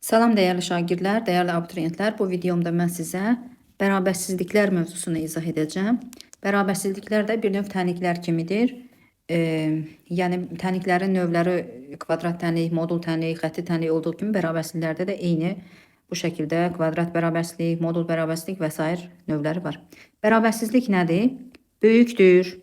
Salam dəyərli şagirdlər, dəyərli abituriyentlər. Bu videomda mən sizə bərabərsizliklər mövzusunu izah edəcəm. Bərabərsizliklər də bir növ təniklər kimidir. Yəni təniklərin növləri kvadrat tənik, modul tənik, xətti tənik olduğu kimi bərabərsizliklərdə də eyni bu şəkildə kvadrat bərabərsizlik, modul bərabərsizlik və sair növləri var. Bərabərsizlik nədir? Böyükdür,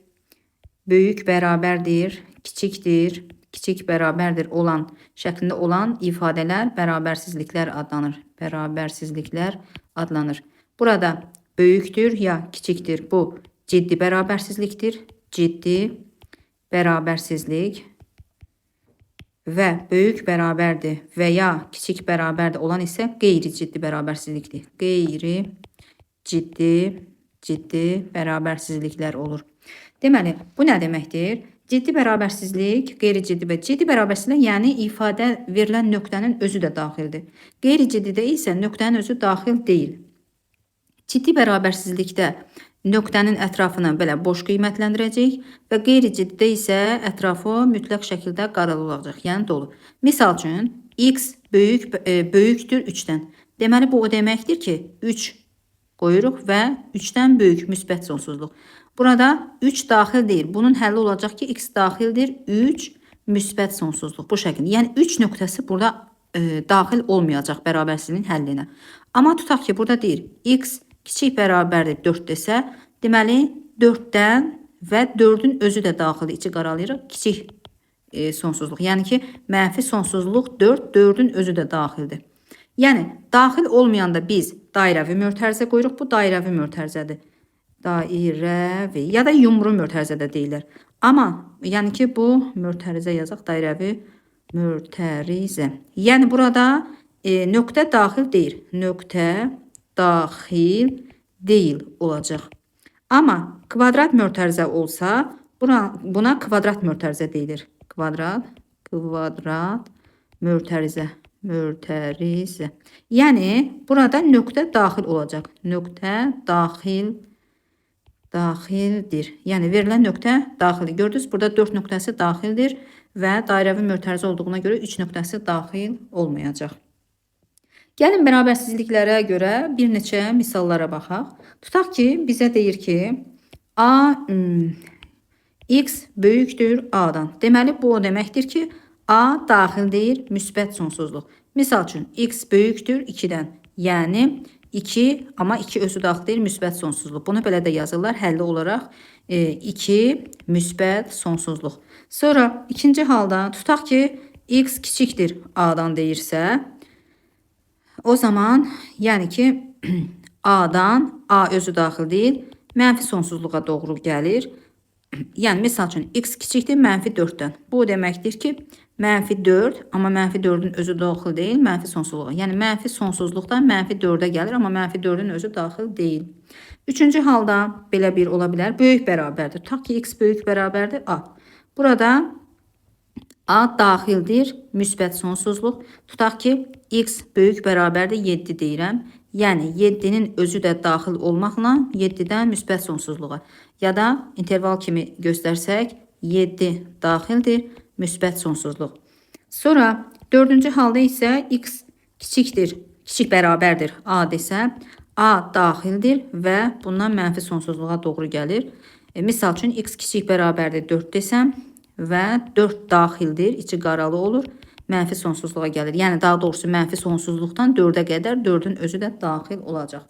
böyük bərabərdir, kiçikdir, kiçik bərabərdir olan şəklində olan ifadələr bərabərsizliklər adlanır. Bərabərsizliklər adlanır. Burada böyükdür ya kiçikdir bu ciddi bərabərsizlikdir. Ciddi bərabərsizlik və böyük bərabərdir və ya kiçik bərabərdir olan isə qeyri-ciddi bərabərsizlikdir. Qeyri-ciddi bərabərsizliklər olur. Deməli, bu nə deməkdir? Ciddi bərabərsizlik, qeyri-ciddi və ciddi bərabərsizlik, yəni ifadə verilən nöqtənin özü də daxildir. Qeyri-ciddidə isə nöqtənin özü daxil deyil. Ciddi bərabərsizlikdə nöqtənin ətrafını belə boş qiymətləndirəcək və qeyri-ciddidə isə ətrafı mütləq şəkildə qaralı olacaq, yəni dolu. Misal üçün, x böyükdür 3-dən. Deməli, bu o deməkdir ki, 3 qoyuruq və 3-dən böyük müsbət sonsuzluq. Burada 3 daxil deyil. Bunun həlli olacaq ki, x daxildir, 3 müsbət sonsuzluq. Bu şəkildə. Yəni 3 nöqtəsi burada daxil olmayacaq bərabərsizliyin həllinə. Amma tutaq ki, burada deyir, x kiçik bərabərdir 4 desə, deməli 4-dən və 4-ün özü də daxildir. İçi qaralayırıq, kiçik sonsuzluq. Yəni ki, mənfi sonsuzluq 4, 4-ün özü də daxildir. Yəni, daxil olmayanda biz dairəvi mötərizə qoyuruq. Bu dairəvi mötərizədir. Dairəvi ya da yumru mötərizədə deyilir. Amma yəni ki, bu mötərizə yazaq, dairəvi mötərizə. Yəni burada nöqtə daxil deyil. Nöqtə daxil deyil olacaq. Amma kvadrat mötərizə olsa, buna kvadrat mötərizə deyilir. Kvadrat mötərizə. Yəni burada nöqtə daxil olacaq. Nöqtə daxildir. Yəni verilən nöqtə daxildir. Gördünüz, burada 4 nöqtəsi daxildir və dairəvi mötərizə olduğuna görə 3 nöqtəsi daxil olmayacaq. Gəlin bərabərsizliklərə görə bir neçə misallara baxaq. Tutaq ki, bizə deyir ki, x böyükdür a-dan. Deməli, bu o deməkdir ki, a daxildir, müsbət sonsuzluq. Misal üçün, x böyükdür 2-dən. Yəni 2, amma 2 özü daxil deyil, müsbət sonsuzluq. Bunu belə də yazırlar, həlli olaraq 2 müsbət sonsuzluq. Sonra ikinci halda tutaq ki, x kiçikdir a-dan deyirsə, o zaman yəni ki, a-dan, a özü daxil deyil, mənfi sonsuzluğa doğru gəlir. Yəni, misal üçün, x kiçikdir, mənfi 4-dən. Bu deməkdir ki, mənfi 4, amma mənfi 4-ün özü daxil deyil, mənfi sonsuzluğa. Yəni, mənfi sonsuzluqdan mənfi 4-ə gəlir, amma mənfi 4-ün özü daxil deyil. Üçüncü halda belə bir ola bilər, böyük bərabərdir. Tutaq ki, x böyük bərabərdir a. Burada a daxildir, müsbət sonsuzluq. Tutaq ki, x böyük bərabərdir 7 deyirəm. Yəni 7-nin özü də daxil olmaqla 7-dən müsbət sonsuzluğa. Ya da interval kimi göstərsək 7 daxildir, müsbət sonsuzluq. Sonra 4-cü halda isə x kiçikdir, kiçik bərabərdir a desə, a daxildir və bundan mənfi sonsuzluğa doğru gəlir. Misal üçün x kiçik bərabərdir 4 desəm və 4 daxildir, içi qaralı olur, mənfi sonsuzluğa gəlir. Yəni daha doğrusu mənfi sonsuzluqdan 4-ə qədər 4-ün özü də daxil olacaq.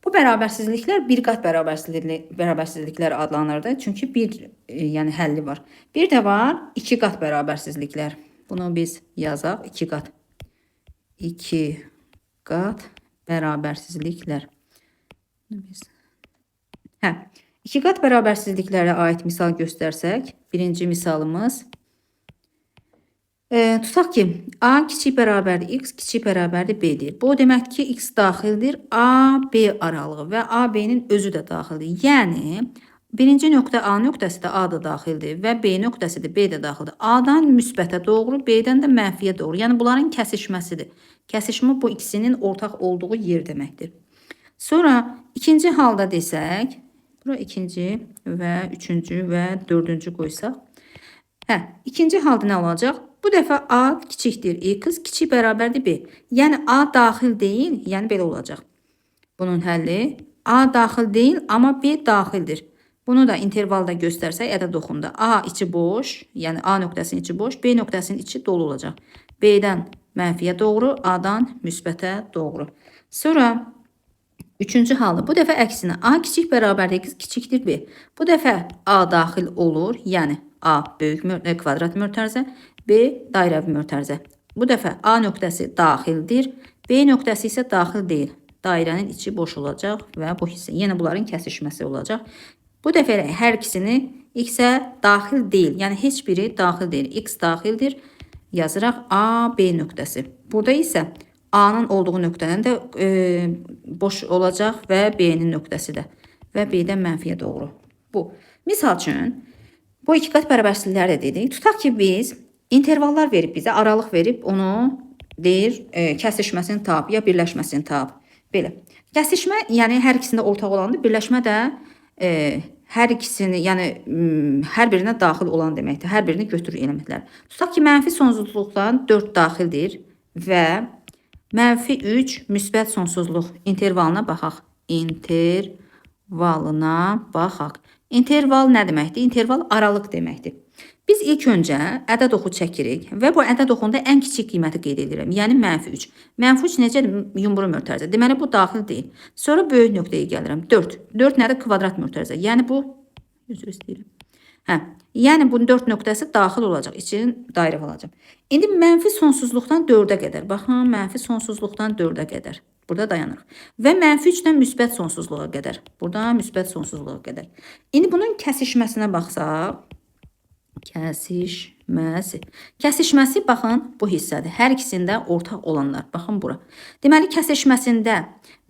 Bu bərabərsizliklər bir qat bərabərsizliklər adlanırdı. Çünki bir yəni həlli var. Bir də var 2 qat bərabərsizliklər. Bunu biz yazaq 2 qat. 2 qat bərabərsizliklər. 2 qat bərabərsizliklərə aid misal göstərsək, birinci misalımız tutaq ki, a kiçik bərabərdir, x kiçik bərabərdir b-dir. Bu o deməkdir ki, x daxildir, a, b aralığı və a, b-nin özü də daxildir. Yəni, birinci nöqtə a nöqtəsi də a da daxildir və b nöqtəsi də b də daxildir. A-dan müsbətə doğru, b-dən də mənfiyə doğru. Yəni, bunların kəsişməsidir. Kəsişmə bu ikisinin ortaq olduğu yer deməkdir. Sonra, ikinci halda desək, bura ikinci və üçüncü və dördüncü qoysaq, İkinci halda nə olacaq? bu dəfə A kiçikdir X, kiçik bərabərdir B. Yəni A daxil deyil, yəni belə olacaq. Bunun həlli A daxil deyil, amma B daxildir. Bunu da intervalda göstərsək ədəd oxunda A içi boş, yəni A nöqtəsinin içi boş, B nöqtəsinin içi dolu olacaq. B'dən mənfiyə doğru, A'dan müsbətə doğru. Sonra üçüncü halı. Bu dəfə əksinə A kiçik bərabərdir X kiçikdir B. Bu dəfə A daxil olur, yəni A böyük kvadrat mötərizə, B dairəvi mötərizə. Bu dəfə A nöqtəsi daxildir, B nöqtəsi isə daxil deyil. Dairənin içi boş olacaq və bu hissə. Yenə bunların kəsişməsi olacaq. Bu dəfə hər ikisini X-ə daxil deyil, yəni heç biri daxil deyil. X daxildir. Yazıraq A, B nöqtəsi. Burada isə A'nın olduğu nöqtənin də boş olacaq və B'nin nöqtəsi də. Və B'dən mənfiyə doğru. Bu. Misal üçün, bu iki qat bərabərsizlikləri də dedik. Tutaq ki, biz intervallar verib bizə, aralıq verib, onu deyir, kəsişməsini tap, ya birləşməsini tap. Belə. Kəsişmə, yəni hər ikisində ortaq olandır. Birləşmə də hər ikisini, yəni hər birinə daxil olan deməkdir. Hər birini götürür elementlər. Tutaq ki, mənfi sonsuzluqdan 4 daxildir və mənfi 3 müsbət sonsuzluq intervalına baxaq. İntervalına baxaq. İnterval nə deməkdir? İnterval aralıq deməkdir. Biz ilk öncə ədəd oxu çəkirik və bu ədəd oxunda ən kiçik qiyməti qeyd edirəm. Yəni mənfi 3. Mənfi 3 necədir? Yumru mötərizə. Deməli bu daxil deyil. Sonra böyük nöqtəyə gəlirəm. 4. 4 nədir? Kvadrat mötərizə. Yəni bu üzr istəyirəm. Yəni bunun 4 nöqtəsi daxil olacaq. İçin dairə alacaq. İndi mənfi sonsuzluqdan 4-ə qədər. Baxın, mənfi sonsuzluqdan 4-ə qədər. Burada dayanırıq. Və mənfi 3-dən müsbət sonsuzluğa qədər. Burada müsbət sonsuzluğa qədər. İndi bunun kəsişməsinə baxsaq, Kəsişməsi baxın bu hissədir. Hər ikisində ortaq olanlar. Baxın bura. Deməli kəsişməsində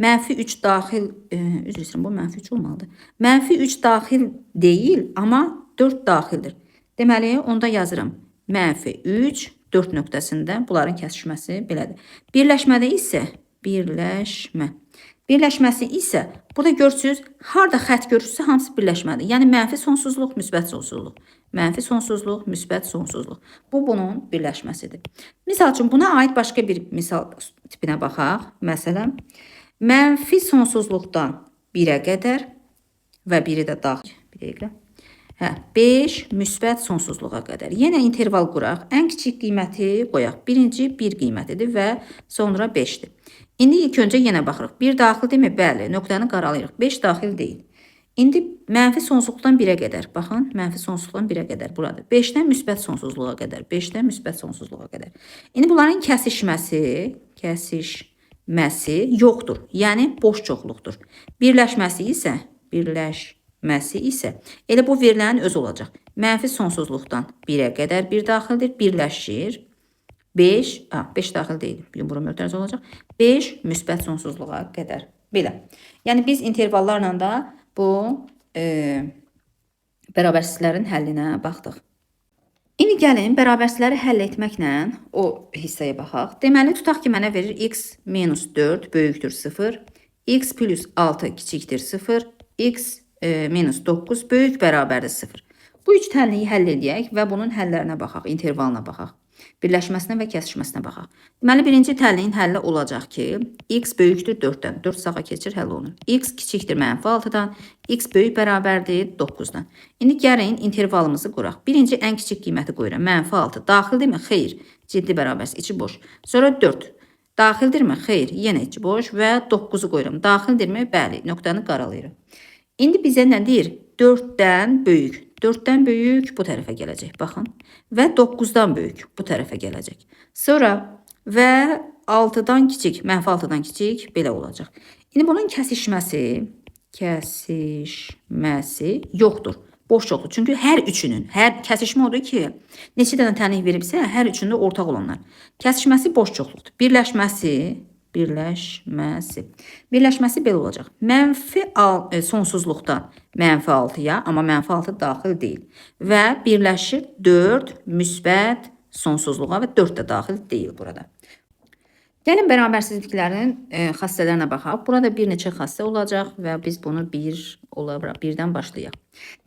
mənfi 3 daxil, üzr istəyirəm, bu mənfi 3 olmalıdır. Mənfi 3 daxil deyil, amma 4 daxildir. Deməli onda yazıram. Mənfi 3, 4 nöqtəsində bunların kəsişməsi belədir. Birləşmədə isə Birləşməsi isə burada görürsünüz, harda xətt görürsünüzsə hamısı birləşmədir. Yəni mənfi sonsuzluq, müsbət sonsuzluq. Mənfi sonsuzluq, müsbət sonsuzluq. Bu bunun birləşməsidir. Misal üçün buna aid başqa bir misal tipinə baxaq. Məsələn, mənfi sonsuzluqdan 1-ə qədər və biri də daxil. Bir dəqiqə. 5 müsbət sonsuzluğa qədər. Yenə interval quraq. Ən kiçik qiyməti qoyaq. Birinci 1 qiymətidir və sonra 5-dir. İndi ilk öncə yenə baxırıq. 1 daxildirmi? Bəli. Nöqtəni qaralayırıq. 5 daxil deyil. İndi mənfi sonsuzluqdan 1-ə qədər. Baxın, mənfi sonsuzluqdan 1-ə qədər buradır. 5-dən müsbət sonsuzluğa qədər. 5-dən müsbət sonsuzluğa qədər. İndi bunların kəsişməsi yoxdur. Yəni boş çoxluqdur. Birləşməsi isə elə bu verilənin özü olacaq. Mənfi sonsuzluqdan 1-ə qədər 1 daxildir. Birləşir. 5 daxil deyil. Yumru mötərizə olacaq. 5 müsbət sonsuzluğa qədər. Belə. Yəni biz intervallarla da bu bərabərsizlərin həllinə baxdıq. İndi gəlin bərabərsizləri həll etməklə o hissəyə baxaq. Deməli tutaq ki, mənə verir x minus 4 böyükdür 0, x plus 6 kiçikdir 0, x minus 9 böyük bərabərdir 0. Bu üç tənliyi həll edək və bunun həllərinə baxaq, intervalına baxaq. Birləşməsinə və kəsişməsinə baxaq. Deməli, birinci tənliyin həlli olacaq ki, x böyükdür 4-dən. 4 sağa keçir, həll olunur. X kiçikdir mənfi 6-dan, x böyük bərabərdir 9-dan. İndi gəlin intervalımızı quraq. Birinci ən kiçik qiyməti qoyuram. Mənfi 6 daxildirmi? Xeyr. Ciddi bərabərsiz, içi boş. Sonra 4 daxildirmi? Xeyr. Yenə içi boş və 9-u qoyuram. Daxildirmi? Bəli. Nöqtəni qaralayırım. İndi bizə nə deyir? 4-dən böyük. 4-dən böyük bu tərəfə gələcək. Baxın. Və 9-dan böyük bu tərəfə gələcək. Sonra və 6-dan kiçik, mənfi 6-dan kiçik belə olacaq. İndi bunun kəsişməsi yoxdur. Boş çoxdur. Çünki hər üçünün, kəsişmə odur ki, neçə dənə tənlik veribsə, hər üçündə ortaq olanlar. Kəsişməsi boş çoxluqdur. Birləşməsi belə olacaq. Mənfi sonsuzluqdan mənfi 6-ya, amma mənfi 6 daxil deyil. Və birləşir 4 müsbət sonsuzluğa və 4 də daxil deyil burada. Gəlin bərabərsizliklərin xassələrinə baxaq. Burada bir neçə xassə olacaq və biz bunu birdən başlayaq.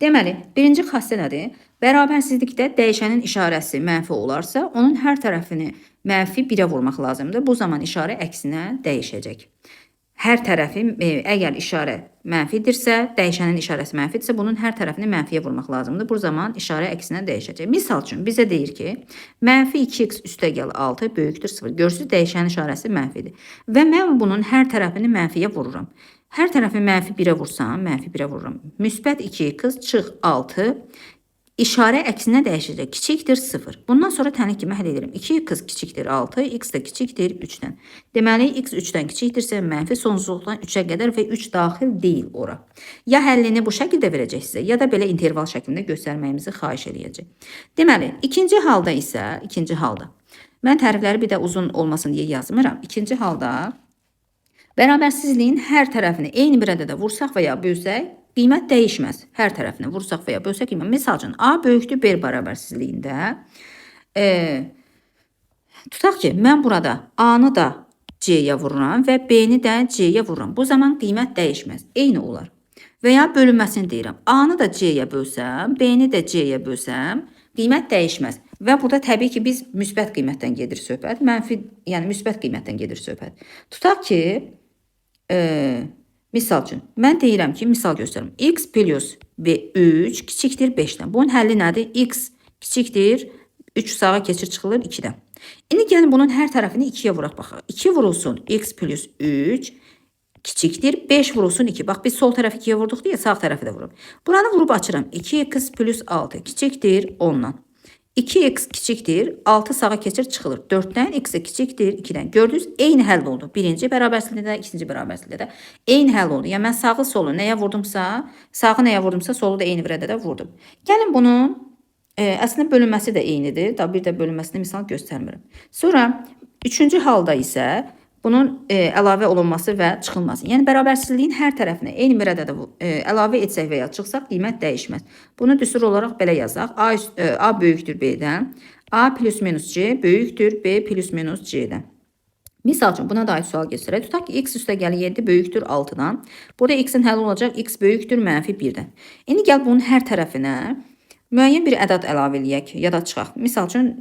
Deməli, birinci xassə nədir? Bərabərsizlikdə dəyişənin işarəsi mənfi olarsa, onun hər tərəfini mənfi 1-ə vurmaq lazımdır. Bu zaman işarə əksinə dəyişəcək. Hər tərəfi, əgər işarə mənfidirsə, dəyişənin işarəsi mənfidirsə, bunun hər tərəfini mənfiyə vurmaq lazımdır. Bu zaman işarə əksinə dəyişəcək. Misal üçün, bizə deyir ki, mənfi 2x üstəgəl 6 böyükdür 0. Görürsünüz, dəyişənin işarəsi mənfidir. Və mən bunun hər tərəfini mənfiyə vururam. Hər tərəfi mənfi 1-ə vursam, mənfi 1-ə vururam. Müsbət 2x çıx 6, İşarə əksinə dəyişəcək. Kiçikdir 0. Bundan sonra tənlik kimi həll edirəm. 2x kiçikdir 6, x də kiçikdir 3-dən. Deməli, x 3-dən kiçikdirsə, mənfi sonsuzluqdan 3-ə qədər və 3 daxil deyil ora. Ya həllini bu şəkildə verəcək sizə, ya da belə interval şəklində göstərməyimizi xahiş edəcək. Deməli, ikinci halda isə, mən tərifləri bir də uzun olmasın deyə yazmıram. İkinci halda bərabərsizliyin hər tərəfini eyni bir ədədə vursaq və ya bölsək, qiymət dəyişməz. Hər tərəfini vursaq və ya bölsək qiymət. Misal üçün, A böyükdür B bərabərsizliyində. Tutaq ki, mən burada A-nı da C-yə vururam və B-ni də C-yə vururam. Bu zaman qiymət dəyişməz. Eyni olar. Və ya bölünməsini deyirəm. A-nı da C-yə bölsəm, B-ni də C-yə bölsəm, qiymət dəyişməz. Və burada təbii ki, biz müsbət qiymətdən gedir söhbət. Mənfi, yəni müsbət qiymətdən gedir söhbət. Tutaq ki, misal üçün, mən deyirəm ki, misal göstərim. X plus B3 kiçikdir 5-dən. Bunun həlli nədir? X kiçikdir 3 sağa keçir çıxılır 2-dən. İndi gəlin bunun hər tərəfini 2-yə vuraq baxaq. 2 vurulsun x plus 3 kiçikdir 5 vurulsun 2. Bax biz sol tərəfi 2-yə vurduq deyə sağ tərəfi də vururum. Buranı vurub açıram. 2x plus 6 kiçikdir 10-dan. 2x kiçikdir 6 sağa keçir çıxılır. 4-dən x kiçikdir 2-dən. Gördünüz, eyni həll oldu. Birinci bərabərsizlikdə, ikinci bərabərsizlikdə eyni həll oldu. Yəni mən sağı solu nəyə vurdumsa, solu da eyni bir ədədə vurdum. Gəlin bunun əslində bölünməsi də eynidir. Da bir də bölünməsini misal göstərmirəm. Sonra üçüncü halda isə bunun əlavə olunması və çıxılması. Yəni bərabərsizliyin hər tərəfinə eyni bir ədədə əlavə etsək və ya çıxsaq qiymət dəyişməz. Bunu düstur olaraq belə yazaq. A böyükdür B-dən. A plus minus C böyükdür B plus minus C-dən. Misal üçün buna dair sual göstərək. Tutaq ki, x üstəgəl 7 böyükdür 6-dan. Burada x-in həlli olacaq x böyükdür mənfi 1-dən. İndi gəl bunun hər tərəfinə müəyyən bir ədəd əlavə eləyək ya da çıxaq. Misal üçün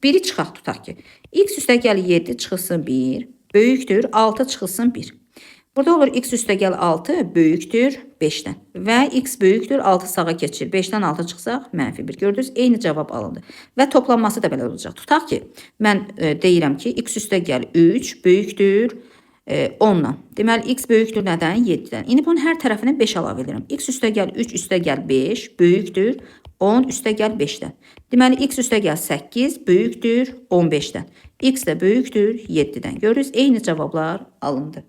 1-i çıxaq tutaq ki, x üstəgəl 7 çıxılsın 1 böyükdür 6 çıxılsın 1. Burada olur x üstəgəl 6 böyükdür 5-dən və x böyükdür 6 sağa keçir. 5-dən 6 çıxsaq mənfi 1. Gördünüz, eyni cavab alındı. Və toplanması da belə olacaq. Tutaq ki, mən deyirəm ki, x üstəgəl 3 böyükdür 10-dan. Deməli, x böyükdür nədən? 7-dən. İndi bunun hər tərəfinə 5 əlavə edirəm. X üstəgəl 3 üstəgəl 5 böyükdür 10 üstəgəl 5-dən. Deməli, x üstəgəl 8 böyükdür 15-dən. X də böyükdür 7-dən. Görürüz, eyni cavablar alındı.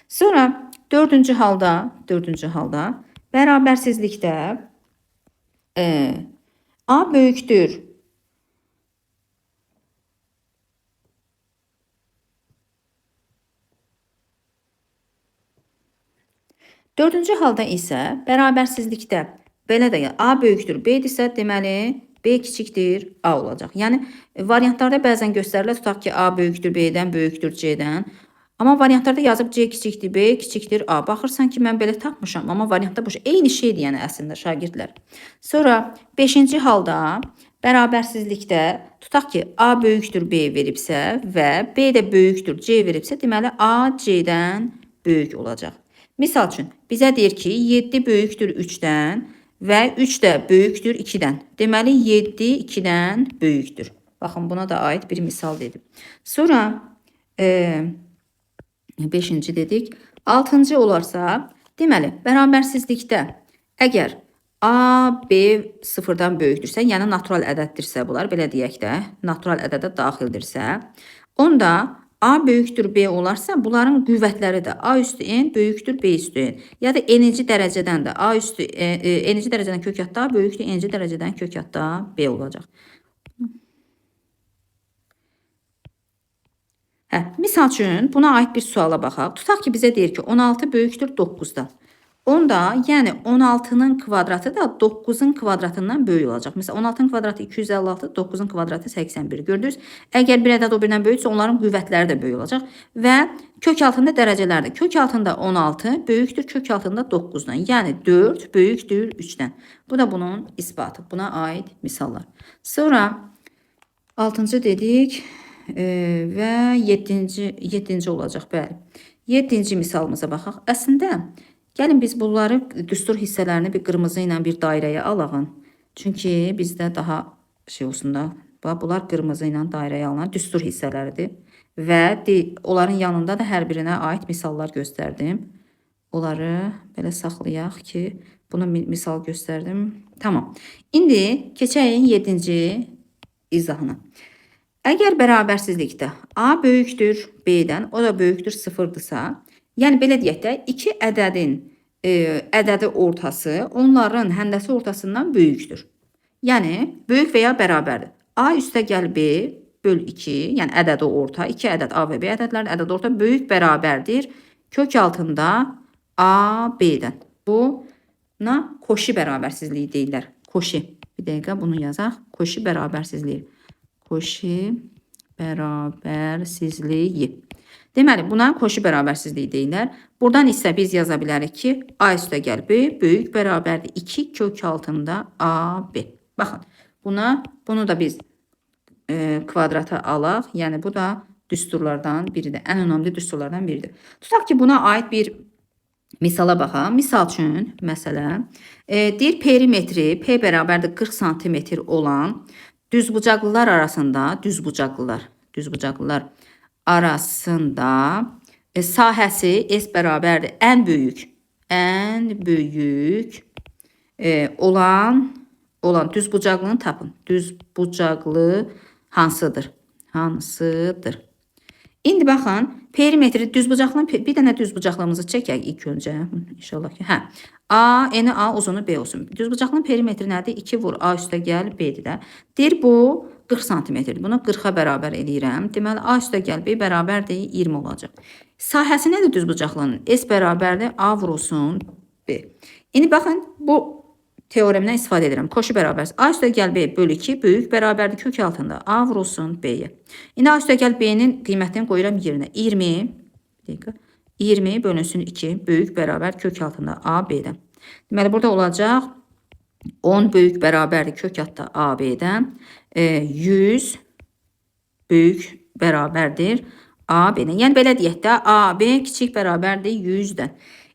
Sonra dördüncü halda bərabərsizlikdə A böyükdür Dördüncü halda isə bərabərsizlikdə belə də A böyükdür B-dirsə, deməli B kiçikdir A olacaq. Yəni variantlarda bəzən göstərilir, tutaq ki, A böyükdür B-dən, böyükdür C-dən. Amma variantlarda yazıb C kiçikdir B, kiçikdir A. Baxırsan ki, mən belə tapmışam, amma variantda bu eyni şeydir, yəni əslində şagirdlər. Sonra 5-ci halda bərabərsizlikdə tutaq ki, A böyükdür B veribsə və B də böyükdür C veribsə, deməli A C-dən böyük olacaq. Misal üçün, bizə deyir ki, 7 böyükdür 3-dən və 3 də böyükdür 2-dən. Deməli, 7 2-dən böyükdür. Baxın, buna da aid bir misal dedim. Sonra 5-ci dedik. 6-cı olarsa, deməli, bərabərsizlikdə əgər A, B 0-dan böyükdürsə, yəni natural ədəddirsə bunlar, belə deyək də, natural ədədə daxildirsə, onda A böyükdür B olarsa, bunların qüvvətləri də A üstü N böyükdür B üstü N. Ya da N-ci dərəcədən də A üstü N-ci dərəcədən kökətdə A böyükdür N-ci dərəcədən kökətdə B olacaq. Misal üçün, buna aid bir suala baxaq. Tutaq ki, bizə deyir ki, 16 böyükdür 9-dan. Onda, yəni 16-nın kvadratı da 9-un kvadratından böyük olacaq. Məsələn, 16-nın kvadratı 256, 9-un kvadratı 81. Gördünüz? Əgər bir ədəd o birindən böyüksə, onların qüvvətləri də böyük olacaq. Və kök altında dərəcələrdir. Kök altında 16 böyükdür kök altında 9-dan. Yəni 4 böyükdür 3-dən. Bu da bunun isbatı. Buna aid misallar. Sonra 6-cı dedik və 7-ci olacaq. Bəli. 7-ci misalımıza baxaq. Əslində, gəlin biz bunları düstur hissələrini bir qırmızı ilə bir dairəyə alaq. Çünki bizdə daha şey olsun da, bunlar qırmızı ilə dairəyə alınan düstur hissələridir. Və onların yanında da hər birinə aid misallar göstərdim. Onları belə saxlayaq ki, bunu misal göstərdim. Tamam. İndi keçək 7-ci izahına. Əgər bərabərsizlikdə A böyükdür B-dən, o da böyükdür 0-dırsa, yəni belə deyək də, iki ədədin ədədi ortası onların həndəsi ortasından böyükdür. Yəni, böyük və ya bərabərdir. A üstəgəl B böl 2, yəni ədədi orta, 2 ədəd A və B ədədlərin ədədi orta böyük bərabərdir. Kök altında A B-dən. Buna koşi bərabərsizliyi deyirlər. Koşi. Bir dəqiqə bunu yazaq. Koşi bərabərsizliyi. Koşi bərabərsizliyi. Deməli, buna koşi bərabərsizliyi deyirlər. Buradan isə biz yaza bilərik ki, A üstəgəl B böyük bərabərdir 2 kök altında AB. Baxın, bunu da biz kvadrata alaq. Yəni, bu da düsturlardan biridir. Ən önəmli düsturlardan biridir. Tutaq ki, buna aid bir misala baxaq. Misal üçün, məsələn, deyir perimetri P bərabərdir 40 cm olan düzbucaqlılar arasında, düzbucaqlılar arasında sahəsi S bərabərdir ən böyük olan düzbucaqlını tapın. Düzbucaqlı hansıdır? İndi baxın, perimetri düzbucaqlının bir dənə düzbucaqlığımızı çəkək ilk öncə. İnşallah ki, hə. A, eni A, uzunu B olsun. Düzbucaqlının perimetri nədir? 2 vur A üstəgəl B-dir də. Deyir bu 40 cm-dir. Bunu 40-a bərabər eləyirəm. Deməli, A üstəgəl B bərabərdir 20 olacaq. Sahəsi nədir düzbucaqlının? S bərabərdir A vurulsun B. İndi baxın, bu teoremdən istifadə edirəm. Koşu bərabərdir. A üstəgəl B böl 2 böyük bərabərdir kök altında. A vurulsun B-yə. İndi A üstəgəl B-nin qiymətini qoyuram yerinə. 20 bölünsün 2 böyük bərabər kök altında A B-dən. Deməli, burada olacaq 10 böyük bərabərdir kök altında A B-dən. 100 böyük bərabərdir A B-dən. Yəni, belə deyək də, A B kiçik bərabərdir 100-dən.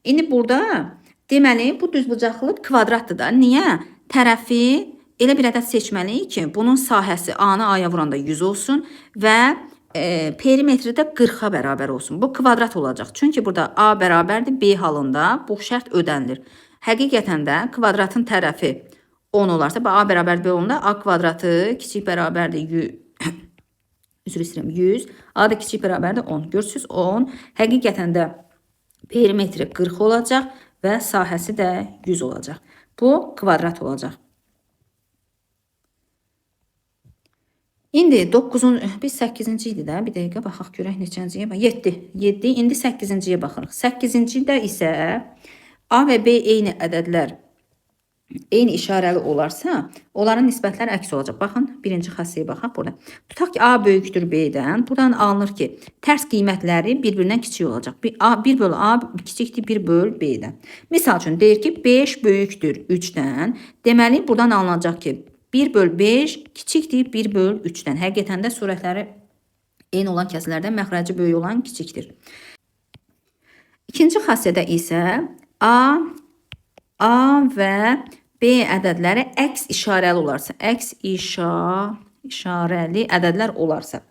İndi burada deməli, bu düzbucaqlıq kvadratdır da. Niyə? Tərəfi elə bir ədəd seçməliyik ki, bunun sahəsi A-nı A-ya vuranda 100 olsun və perimetri də 40-a bərabər olsun. Bu kvadrat olacaq. Çünki burada A bərabərdir B halında bu şərt ödənilir. Həqiqətən də kvadratın tərəfi 10 olarsa, A bərabər B olanda A kvadratı kiçik bərabərdir 100, A da kiçik bərabərdir 10. Görürsünüz 10. Həqiqətən də perimetri 40 olacaq və sahəsi də 100 olacaq. Bu kvadrat olacaq. İndi 9-un, biz 8-ci idi də, bir dəqiqə baxaq görək neçənciyə bax. 7. İndi 8-ciyə baxırıq. 8-cidə isə A və B eyni ədədlər, eyni işarəli olarsa, onların nisbətləri əks olacaq. Baxın, birinci xassəyə baxaq burada. Tutaq ki, A böyükdür B-dən. Buradan alınır ki, tərs qiymətləri bir-birindən kiçik olacaq. 1 bölü A kiçikdir 1 bölü B-dən. Misal üçün, deyir ki, 5 böyükdür 3-dən. Deməli, buradan alınacaq ki, 1 bölü 5 kiçikdir 1 bölü 3-dən. Həqiqətən də surətləri eyni olan kəslərdən məxrəci böyük olan kiçikdir. İkinci xassədə isə A və B ədədləri əks işarəli olarsa, əks işarəli ədədlər olarsa,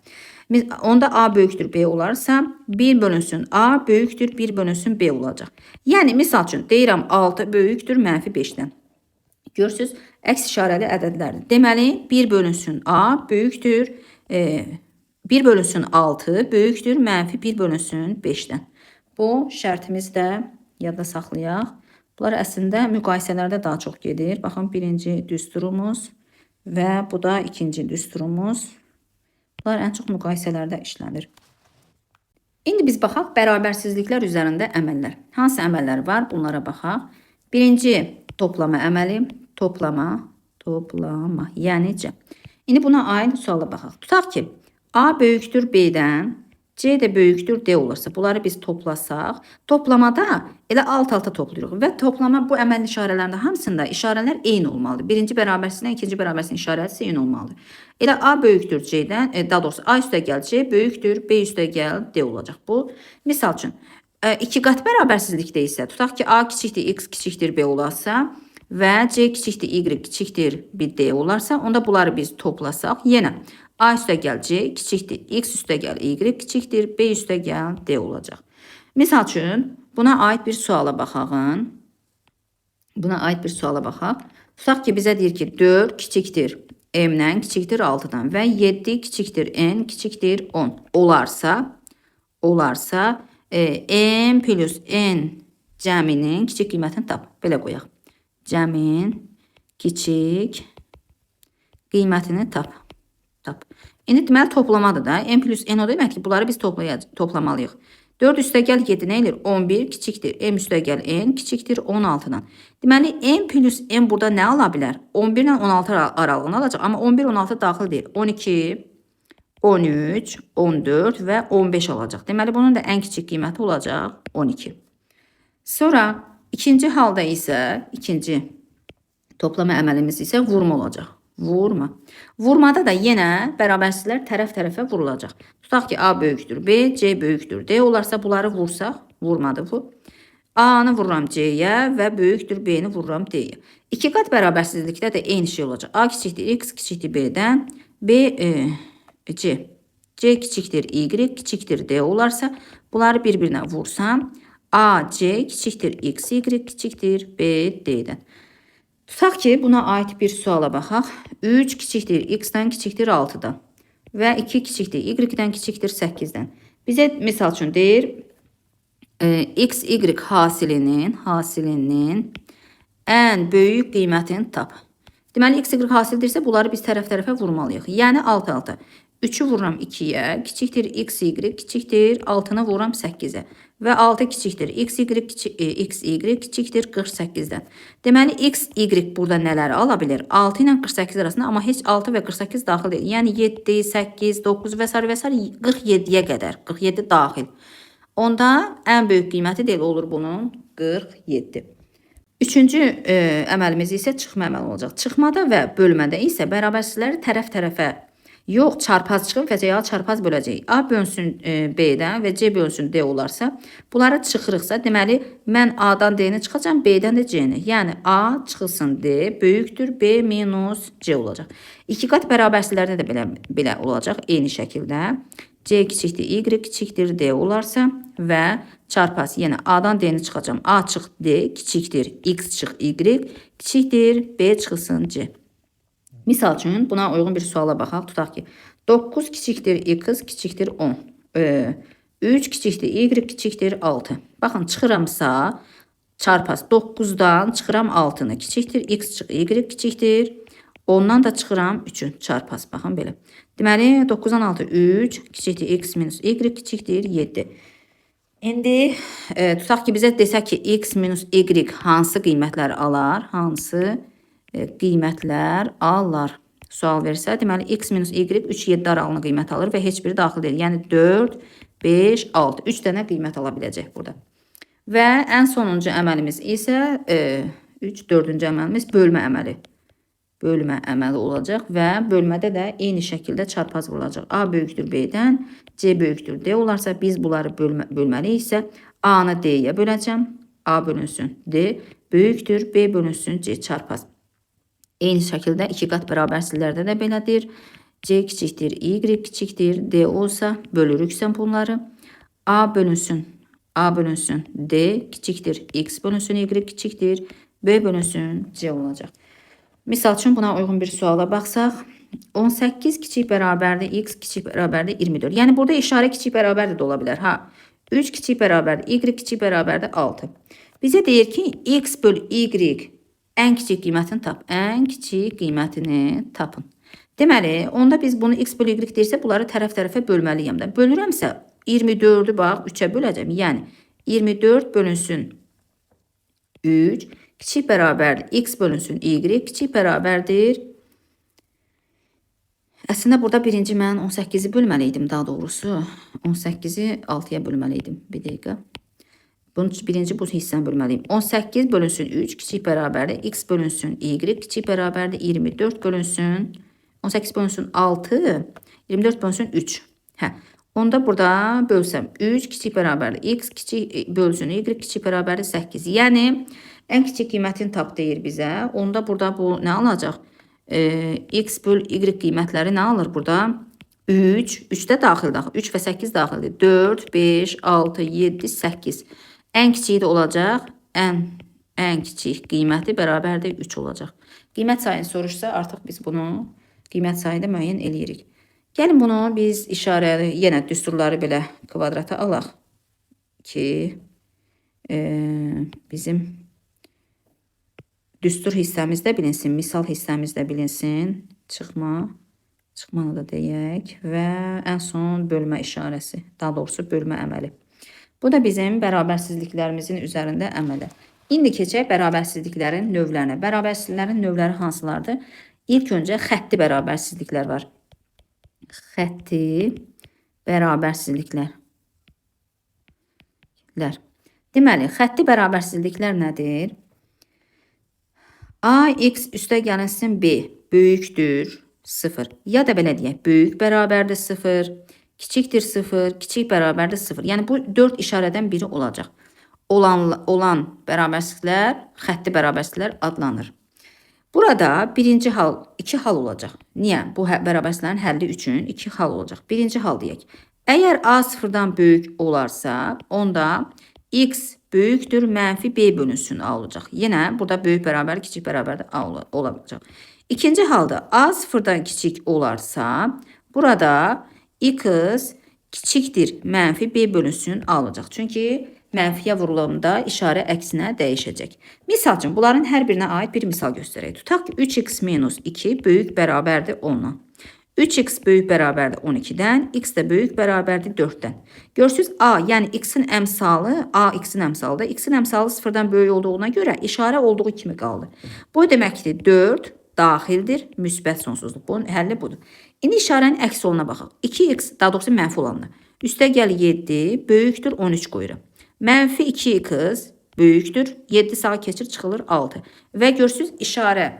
onda A böyükdür B olarsa, 1 bölünsün A böyükdür 1 bölünsün B olacaq. Yəni, misal üçün, deyirəm 6 böyükdür mənfi 5-dən. Görürsünüz, əks işarəli ədədlərdir. Deməli, 1 bölünsün A böyükdür, 1 bölünsün 6 böyükdür mənfi 1 bölünsün 5-dən. Bu şərtimiz də yadda saxlayaq. Bunlar əslində müqayisələrdə daha çox gedir. Baxın, birinci düsturumuz və bu da ikinci düsturumuz. Bunlar ən çox müqayisələrdə işlənir. İndi biz baxaq bərabərsizliklər üzərində əməllər. Hansı əməllər var? Bunlara baxaq. Birinci toplama əməli, toplama, yəni C. İndi buna aid suala baxaq. Tutaq ki, A böyükdür B-dən, C də böyükdür D olursa, bunları biz toplasaq, toplamada elə alt-alta toplayırıq və toplama bu əməl işarələrində hamısında işarələr eyni olmalıdır. Birinci bərabərsizlə ikinci bərabərsizin işarəsi eyni olmalıdır. Elə A böyükdür C-dən, daha doğrusu A üstəgəl C böyükdür B üstəgəl D olacaq bu. Misal üçün, iki qat bərabərsizlikdə isə tutaq ki, A kiçikdir X kiçikdir B olarsa və C kiçikdir Y kiçikdir bir D olarsa, onda bunları biz toplasaq, yenə A üstəgəl C kiçikdir X üstəgəl Y kiçikdir B üstəgəl D olacaq. Misal üçün, buna aid bir suala baxaq. Tutaq ki, bizə deyir ki, 4 kiçikdir M-dən kiçikdir 6-dan və 7 kiçikdir N kiçikdir 10 olarsa, M plus N cəminin kiçik qiymətini tap. Belə qoyaq. Cəmin kiçik qiymətini tap. İndi deməli toplamadır da. M plus N o demək ki, bunları biz toplamalıyıq. 4 üstəgəl 7 nə edir? 11 kiçikdir. M üstəgəl N kiçikdir 16-dan. Deməli, M plus N burada nə ala bilər? 11 ilə 16 aralığını alacaq. Amma 11, 16 daxil deyil. 12, 13, 14 və 15 alacaq. Deməli, bunun da ən kiçik qiyməti olacaq 12. Sonra, ikinci halda isə, ikinci toplama əməlimiz isə vurma olacaq. Vurmada da yenə bərabərsizlər tərəf-tərəfə vurulacaq. Tutaq ki, A böyükdür B, C böyükdür D olarsa, bunları vursaq, vurmadır bu. A-nı vururam C-yə və böyükdür B-ni vururam D-yə. İki qat bərabərsizlikdə də eyni şey olacaq. A kiçikdir X kiçikdir B-dən, C kiçikdir Y kiçikdir D olarsa, bunları bir-birinə vursam, A, C kiçikdir X, Y kiçikdir B, D-dən. Tutaq ki, buna aid bir suala baxaq. 3 kiçikdir X-dən kiçikdir 6-dan və 2 kiçikdir Y-dən kiçikdir 8-dən. Bizə misal üçün deyir, X, Y hasilinin ən böyük qiymətini tap. Deməli, X, Y hasildirsə, bunları biz tərəf-tərəfə vurmalıyıq. Yəni, alt-alta. 3-ü vururam 2-yə, kiçikdir X, Y, kiçikdir 6-nı vururam 8-ə. Və 6 kiçikdir X, Y kiçikdir 48-dən. Deməli, X, Y burada nələri ala bilir? 6 ilə 48 arasında, amma heç 6 və 48 daxil deyil. Yəni, 7, 8, 9 və s. 47-yə qədər, 47 daxil. Onda ən böyük qiyməti deyil olur bunun 47. Üçüncü əməlimiz isə çıxma əməli olacaq. Çıxmada və bölmədə isə bərabərsizləri tərəf-tərəfə yox, çarpaz çıxıb və ya çarpaz böləcək. A bölünsün B-dən və C bölünsün D olarsa, bunları çıxırıqsa, deməli, mən A-dan D-ni çıxacam, B-dən də C-ni. Yəni, A çıxılsın D, böyükdür B minus C olacaq. İki qat bərabərsizlərdə də belə olacaq, eyni şəkildə. C kiçikdir Y kiçikdir D olarsa və çarpaz, yəni A-dan D-ni çıxacam. A çıx D, kiçikdir X çıx Y, kiçikdir B çıxılsın C. Misal üçün, buna uyğun bir suala baxaq. Tutaq ki, 9 kiçikdir X kiçikdir 10. 3 kiçikdir Y kiçikdir 6. Baxın, çıxıramsa, çarpaz 9-dan çıxıram 6-nı. Kiçikdir X çıx Y kiçikdir. 10-dan da çıxıram 3-ün çarpaz. Baxın, belə. Deməli, 9-dan 6, 3 kiçikdir X minus Y kiçikdir 7. İndi, tutaq ki, bizə desək ki, X minus Y hansı qiymətləri alar? Hansı qiymətlər alırlar. Sual versə, deməli, X minus Y 3-7 aralığına qiymət alır və heç biri daxil deyil. Yəni, 4, 5, 6. 3 dənə qiymət ala biləcək burada. Və ən sonuncu əməlimiz isə 4-cü əməlimiz bölmə əməli. Bölmə əməli olacaq və bölmədə də eyni şəkildə çarpaz vurulacaq. A böyükdür B-dən, C böyükdür D olarsa, biz bunları bölməli isə A-nı D-yə böləcəm. A bölünsün D, böyükdür B bölünsün C çarpaz. Eyni şəkildə iki qat bərabərsizlərdə də belədir. C kiçikdir, Y kiçikdir, D olsa bölürüksə bunları. A bölünsün D kiçikdir, X bölünsün Y kiçikdir, B bölünsün C olacaq. Misal üçün buna uyğun bir suala baxsaq. 18 kiçik bərabərdir, X kiçik bərabərdir 24. Yəni burada işarə kiçik bərabərdir də ola bilər. 3 kiçik bərabərdir, Y kiçik bərabərdir 6. Bizə deyir ki, X bölü Y ən kiçik qiymətini tap. Ən kiçik qiymətini tapın. Deməli, onda biz bunu X bölü Y deyirsə, bunları tərəf-tərəfə bölməliyəm də. Bölürəmsə, 24'ü bax 3-ə böləcəm. Yəni 24 bölünsün 3 kiçik bərabərdir x bölünsün y kiçik bərabərdir. Əslində burada birinci mən 18'i bölməliydim daha doğrusu. 18'i 6'ya bölməliydim. Bir dəqiqə. Bunun birinci bu hissəni bölməliyim. 18 bölünsün 3 kiçik bərabərdir. X bölünsün y kiçik bərabərdir. 24 bölünsün 18 bölünsün 6 24 bölünsün 3. Hə. Onda burada bölsəm 3 kiçik bərabərdir. X kiçik bölsün y kiçik bərabərdir 8. Yəni ən kiçik qiymətini tap deyir bizə. Onda burada bu nə alacaq? X böl y qiymətləri nə alır burada? 3, 3 də daxildir. 3 və 8 daxildir. 4, 5, 6, 7, 8. Ən kiçiyi də olacaq. Ən kiçik qiyməti bərabərdir 3 olacaq. Qiymət sayını soruşsa artıq biz bunu qiymət sayında müəyyən eləyirik. Gəlin bunu biz işarəli, yenə düsturları belə kvadrata alaq ki, bizim düstur hissəmizdə bilinsin, misal hissəmizdə bilinsin. Çıxmanı da deyək və ən son bölmə işarəsi, daha doğrusu bölmə əməli. Bu da bizim bərabərsizliklərimizin üzərində əməli. İndi keçək bərabərsizliklərin növlərinə. Bərabərsizliklərin növləri hansılardır? İlk öncə xətti bərabərsizliklər var. Xətti bərabərsizliklər. Deməli, xətti bərabərsizliklər nədir? A, x üstə gəlinsin B böyükdür 0. Ya da belə deyək, böyük bərabərdir 0, kiçikdir 0, kiçik bərabərdir 0. Yəni bu 4 işarədən biri olacaq. Olan bərabərsizliklər xətti bərabərsizliklər adlanır. Burada birinci hal, 2 hal olacaq. Niyə? Bu bərabərsizliklərin həlli üçün 2 hal olacaq. Birinci hal deyək. Əgər A sıfırdan böyük olarsa, onda x böyükdür mənfi B bölünsün A olacaq. Yenə burada böyük bərabər, kiçik bərabər A olacaq. İkinci halda A sıfırdan kiçik olarsa, burada x kiçikdir mənfi B bölünsün A olacaq. Çünki mənfiyə vurulanda işarə əksinə dəyişəcək. Misal üçün, bunların hər birinə aid bir misal göstərək. Tutaq ki, 3x minus 2 böyük bərabərdir 10-dan. 3x böyük bərabərdir 12-dən, x də böyük bərabərdir 4-dən. Görürsünüz, A, yəni x-in əmsalı, A x-in əmsalıdır. X-in əmsalı sıfırdan böyük olduğuna görə işarə olduğu kimi qaldı. Bu deməkdir, 4 daxildir, müsbət sonsuzluq. Bunun həlli budur. İndi işarənin əks oluna baxaq. 2x, daha doğrusu mənfi olanına. Üstə gəl 7, böyükdür 13 qoyuram. Mənfi 2x böyükdür, 7 sağa keçir, çıxılır 6. Və görürsünüz, işarə,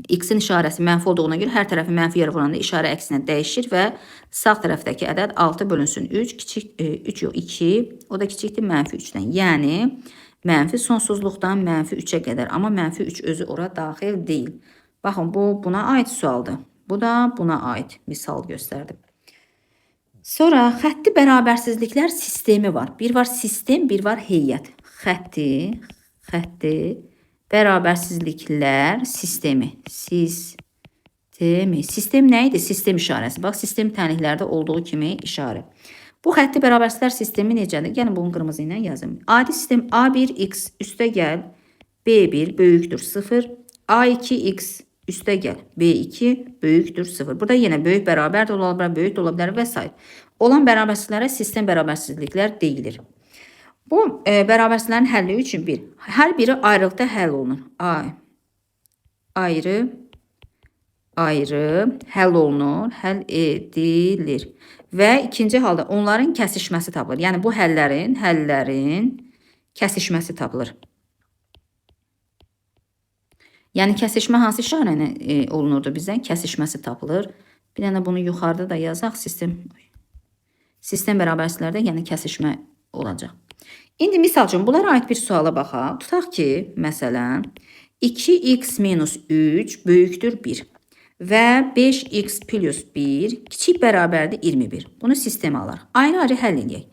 x-in işarəsi mənfi olduğuna görə hər tərəfi mənfi yerə vuranda işarə əksinə dəyişir və sağ tərəfdəki ədəd 6 bölünsün 3, kiçik, 3 yox 2, o da kiçikdir mənfi 3-dən. Yəni, mənfi sonsuzluqdan mənfi 3-ə qədər, amma mənfi 3 özü ora daxil deyil. Baxın, bu buna aid sualdır. Bu da buna aid misal göstərdim. Sonra xətti bərabərsizliklər sistemi var. Bir var sistem, bir var heyət. Xətti bərabərsizliklər sistemi. Sistem nə idi? Sistem işarəsi. Bax, sistem tənliklərdə olduğu kimi işarə. Bu xətti bərabərsizliklər sistemi necədir? Gəlin bunu qırmızı ilə yazım. Adi sistem A1x üstə gəl B1 böyükdür 0. A2x üstə gəl B2 böyükdür 0. Burada yenə böyük bərabər də ola bilər, böyük də ola bilər və s. Olan bərabərsizliklərə sistem bərabərsizliklər deyilir. Bu bərabərsizliklərin həlli üçün hər biri ayrılıqda həll olunur. Ayrı həll olunur, həll edilir. Və ikinci halda onların kəsişməsi tapılır. Yəni bu həllərin kəsişməsi tapılır. Yəni kəsişmə hansı işarə ilə olunurdu bizdən? Kəsişməsi tapılır. Bir dənə bunu yuxarıda da yazaq. Sistem bərabərsizliklərdə yəni kəsişmə olacaq. İndi misal üçün bunlara aid bir suala baxaq. Tutaq ki, məsələn, 2x minus 3 böyükdür 1 və 5x plus 1 kiçik bərabərdir 21. Bunu sistemə alarıq. Ayrı-ayrı həll edək.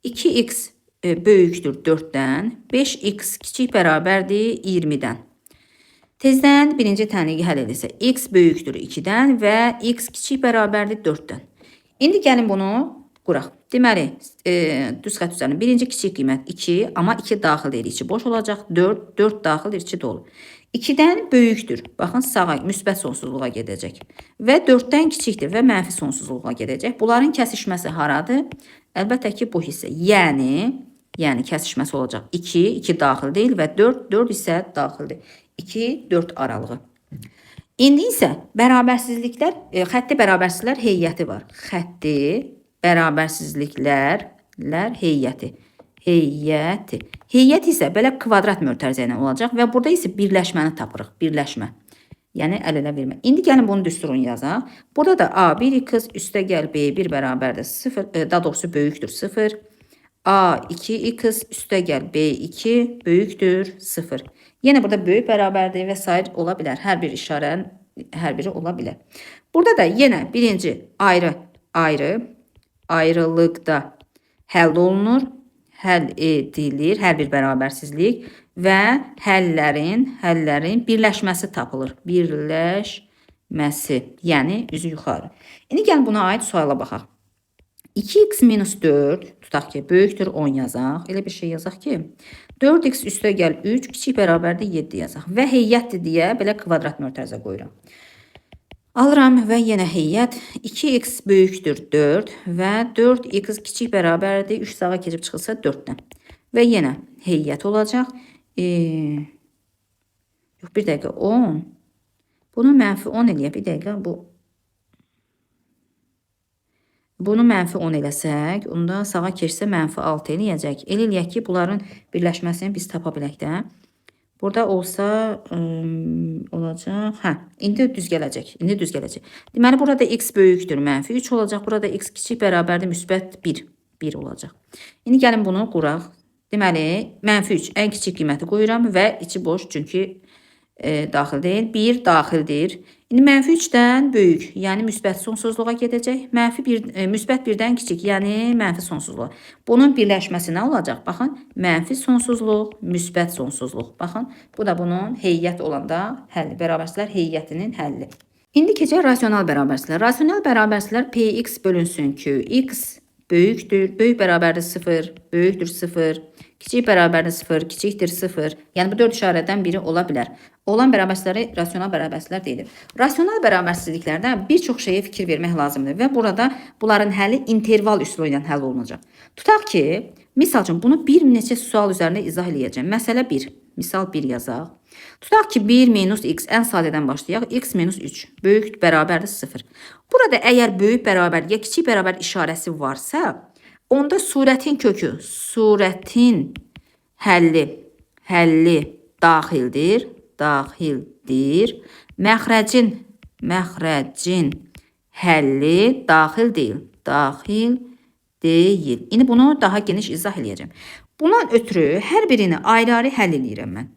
2x böyükdür 4-dən, 5x kiçik bərabərdir 20-dən. Tezdən birinci tənliyi həll edirsə, x böyükdür 2-dən və x kiçik bərabərdir 4-dən. İndi gəlin bunu quraq. Deməli, düz xətt üzərində birinci kiçik qiymət 2, amma 2 daxil deyil, içi boş olacaq. 4, 4 daxildir, içi dolu. 2-dən böyükdür. Baxın, sağa müsbət sonsuzluğa gedəcək. Və 4-dən kiçikdir və mənfi sonsuzluğa gedəcək. Bunların kəsişməsi haradır? Əlbəttə ki, bu hissə. Yəni kəsişməsi olacaq. 2, 2 daxil deyil və 4, 4 isə daxildir. 2, 4 aralığı. İndi isə bərabərsizliklər, xətti bərabərsizliklər heyəti var. Xətti bərabərsizliklər heyəti. Heyət isə belə kvadrat mötərizə ilə olacaq və burada isə birləşməni tapırıq. Birləşmə. Yəni əl-ələ vermə. İndi gəlin bunu düsturunu yazaq. Burada da A1x üstəgəl B1 bərabərdir 0, daha doğrusu böyükdür 0. A2x üstəgəl B2 böyükdür 0. Yenə burada böyük bərabərdir və sair ola bilər. Hər bir işarənin hər biri ola bilər. Burada da yenə birinci ayrılıqda həll olunur, həll edilir, hər bir bərabərsizlik və həllərin birləşməsi tapılır. Birləşməsi, yəni üzü yuxarı. İndi gəlin buna aid suala baxaq. 2x minus 4, tutaq ki, böyükdür 10 yazaq. Elə bir şey yazaq ki, 4x üstəgəl 3, kiçik bərabərdir 7 yazaq. Və heyətdir deyə belə kvadrat mötərizə qoyuram. Alıram və yenə heyət 2x böyükdür 4 və 4x kiçik bərabərdir 3 sağa keçib çıxılsa 4-dən. Və yenə heyət olacaq. Yox, bir dəqiqə 10. Bunu mənfi 10 eləyək. Bir dəqiqə bunu mənfi 10 eləsək, onda sağa keçsə mənfi 6 eləyəcək. Eləyək ki, bunların birləşməsini biz tapa bilək də. Burada olsa olacaq. Hə, indi düz gələcək. Deməli, burada x böyükdür, mənfi 3 olacaq. Burada x kiçik bərabərdir, müsbət 1 olacaq. İndi gəlin bunu quraq. Deməli, mənfi 3 ən kiçik qiyməti qoyuram və içi boş, çünki daxil deyil. 1 daxildir. İndi mənfi 3-dən böyük, yəni müsbət sonsuzluğa gedəcək. Müsbət 1-dən kiçik, yəni mənfi sonsuzluğa. Bunun birləşməsi nə olacaq? Baxın, mənfi sonsuzluq, müsbət sonsuzluq. Baxın, bu da bunun heyət olanda həlli. Bərabərsizlər heyətinin həlli. İndi keçək rasional bərabərsizlər. Rasional bərabərsizlər px bölünsün qx böyükdür, böyük bərabərdir 0, böyükdür 0, kiçik bərabərdir 0, kiçikdir 0. Yəni bu 4 işarədən biri ola bilər. Olan bərabərsizləri rasional bərabərsizlər deyilir. Rasional bərabərsizliklərdən bir çox şeyə fikir vermək lazımdır və burada bunların həlli interval üsulu ilə həll olunacaq. Tutaq ki, misal üçün bunu bir neçə sual üzərində izah eləyəcəm. Məsələ 1, misal 1 yazaq. Tutaq ki, 1 minus x, ən sadədən başlayaq. X minus 3, böyük bərabərdir 0. Burada əgər böyük bərabər ya kiçik bərabər işarəsi varsa, onda surətin kökü, surətin həlli daxildir. Məxrəcin həlli daxil deyil. İndi bunu daha geniş izah eləyəcəm. Bundan ötürü hər birini ayrı-ayrı həll eləyirəm mən.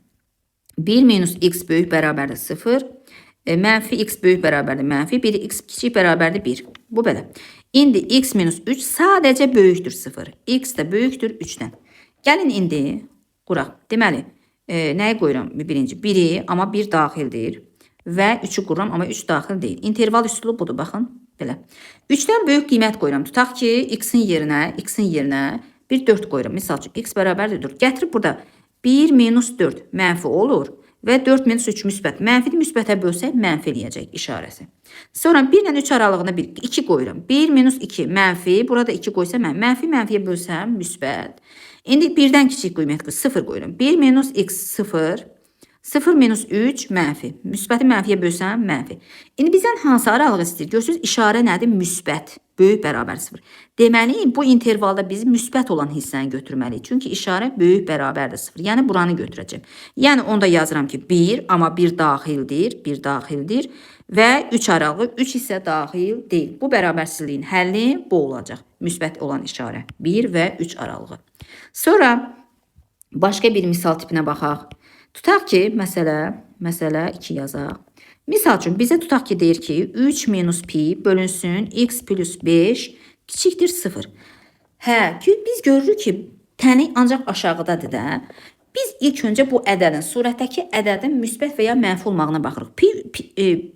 1 minus x böyük bərabərdir 0. Mənfi x böyük bərabərdir mənfi 1, x kiçik bərabərdir 1. Bu belə. İndi x minus 3 sadəcə böyükdür 0. X də böyükdür 3-dən. Gəlin indi quraq. Deməli, nəyi qoyuram? Birinci 1-i, amma 1 daxildir. Və 3-ü qururam, amma 3 daxil deyil. İnterval üsulu budur, baxın. Belə. 3-dən böyük qiymət qoyuram. Tutaq ki, x-in yerinə bir 4 qoyuram. Misal üçün, x bərabərdir 4. Gətirib burada 1 minus 4 mənfi olur. Və 4 minus 3 müsbət. Mənfini müsbətə bölsək, mənfi eləyəcək işarəsi. Sonra 1 ilə 3 aralığına 2 qoyuram. 1 minus 2 mənfi. Burada 2 qoysa mənfiyə bölsəm müsbət. İndi 1-dən kiçik qiymət 0 qoyuram. 1 minus x 0. 0 minus 3 mənfi. Müsbəti mənfiyə bölsəm mənfi. İndi bizdən hansı aralıq istəyir? Görürsünüz, işarə nədir? Müsbət. Böyük bərabər 0. Deməli, bu intervalda biz müsbət olan hissəni götürməliyik. Çünki işarə böyük bərabərdir 0. Yəni, buranı götürəcəm. Yəni, onda yazıram ki, 1, amma 1 daxildir və 3 aralığı 3 isə daxil deyil. Bu bərabərsizliyin həlli bu olacaq. Müsbət olan işarə 1 və 3 aralığı. Sonra, başqa bir misal tipinə baxaq. Tutaq ki, məsələ 2 yazaq. Misal üçün, bizə tutaq ki, deyir ki, 3 minus pi bölünsün x plus 5 kiçikdir 0. Hə, biz görürük ki, təni ancaq aşağıdadır da. Biz ilk öncə bu ədədin, surətdəki ədədin müsbət və ya mənfi olmağına baxırıq. Pi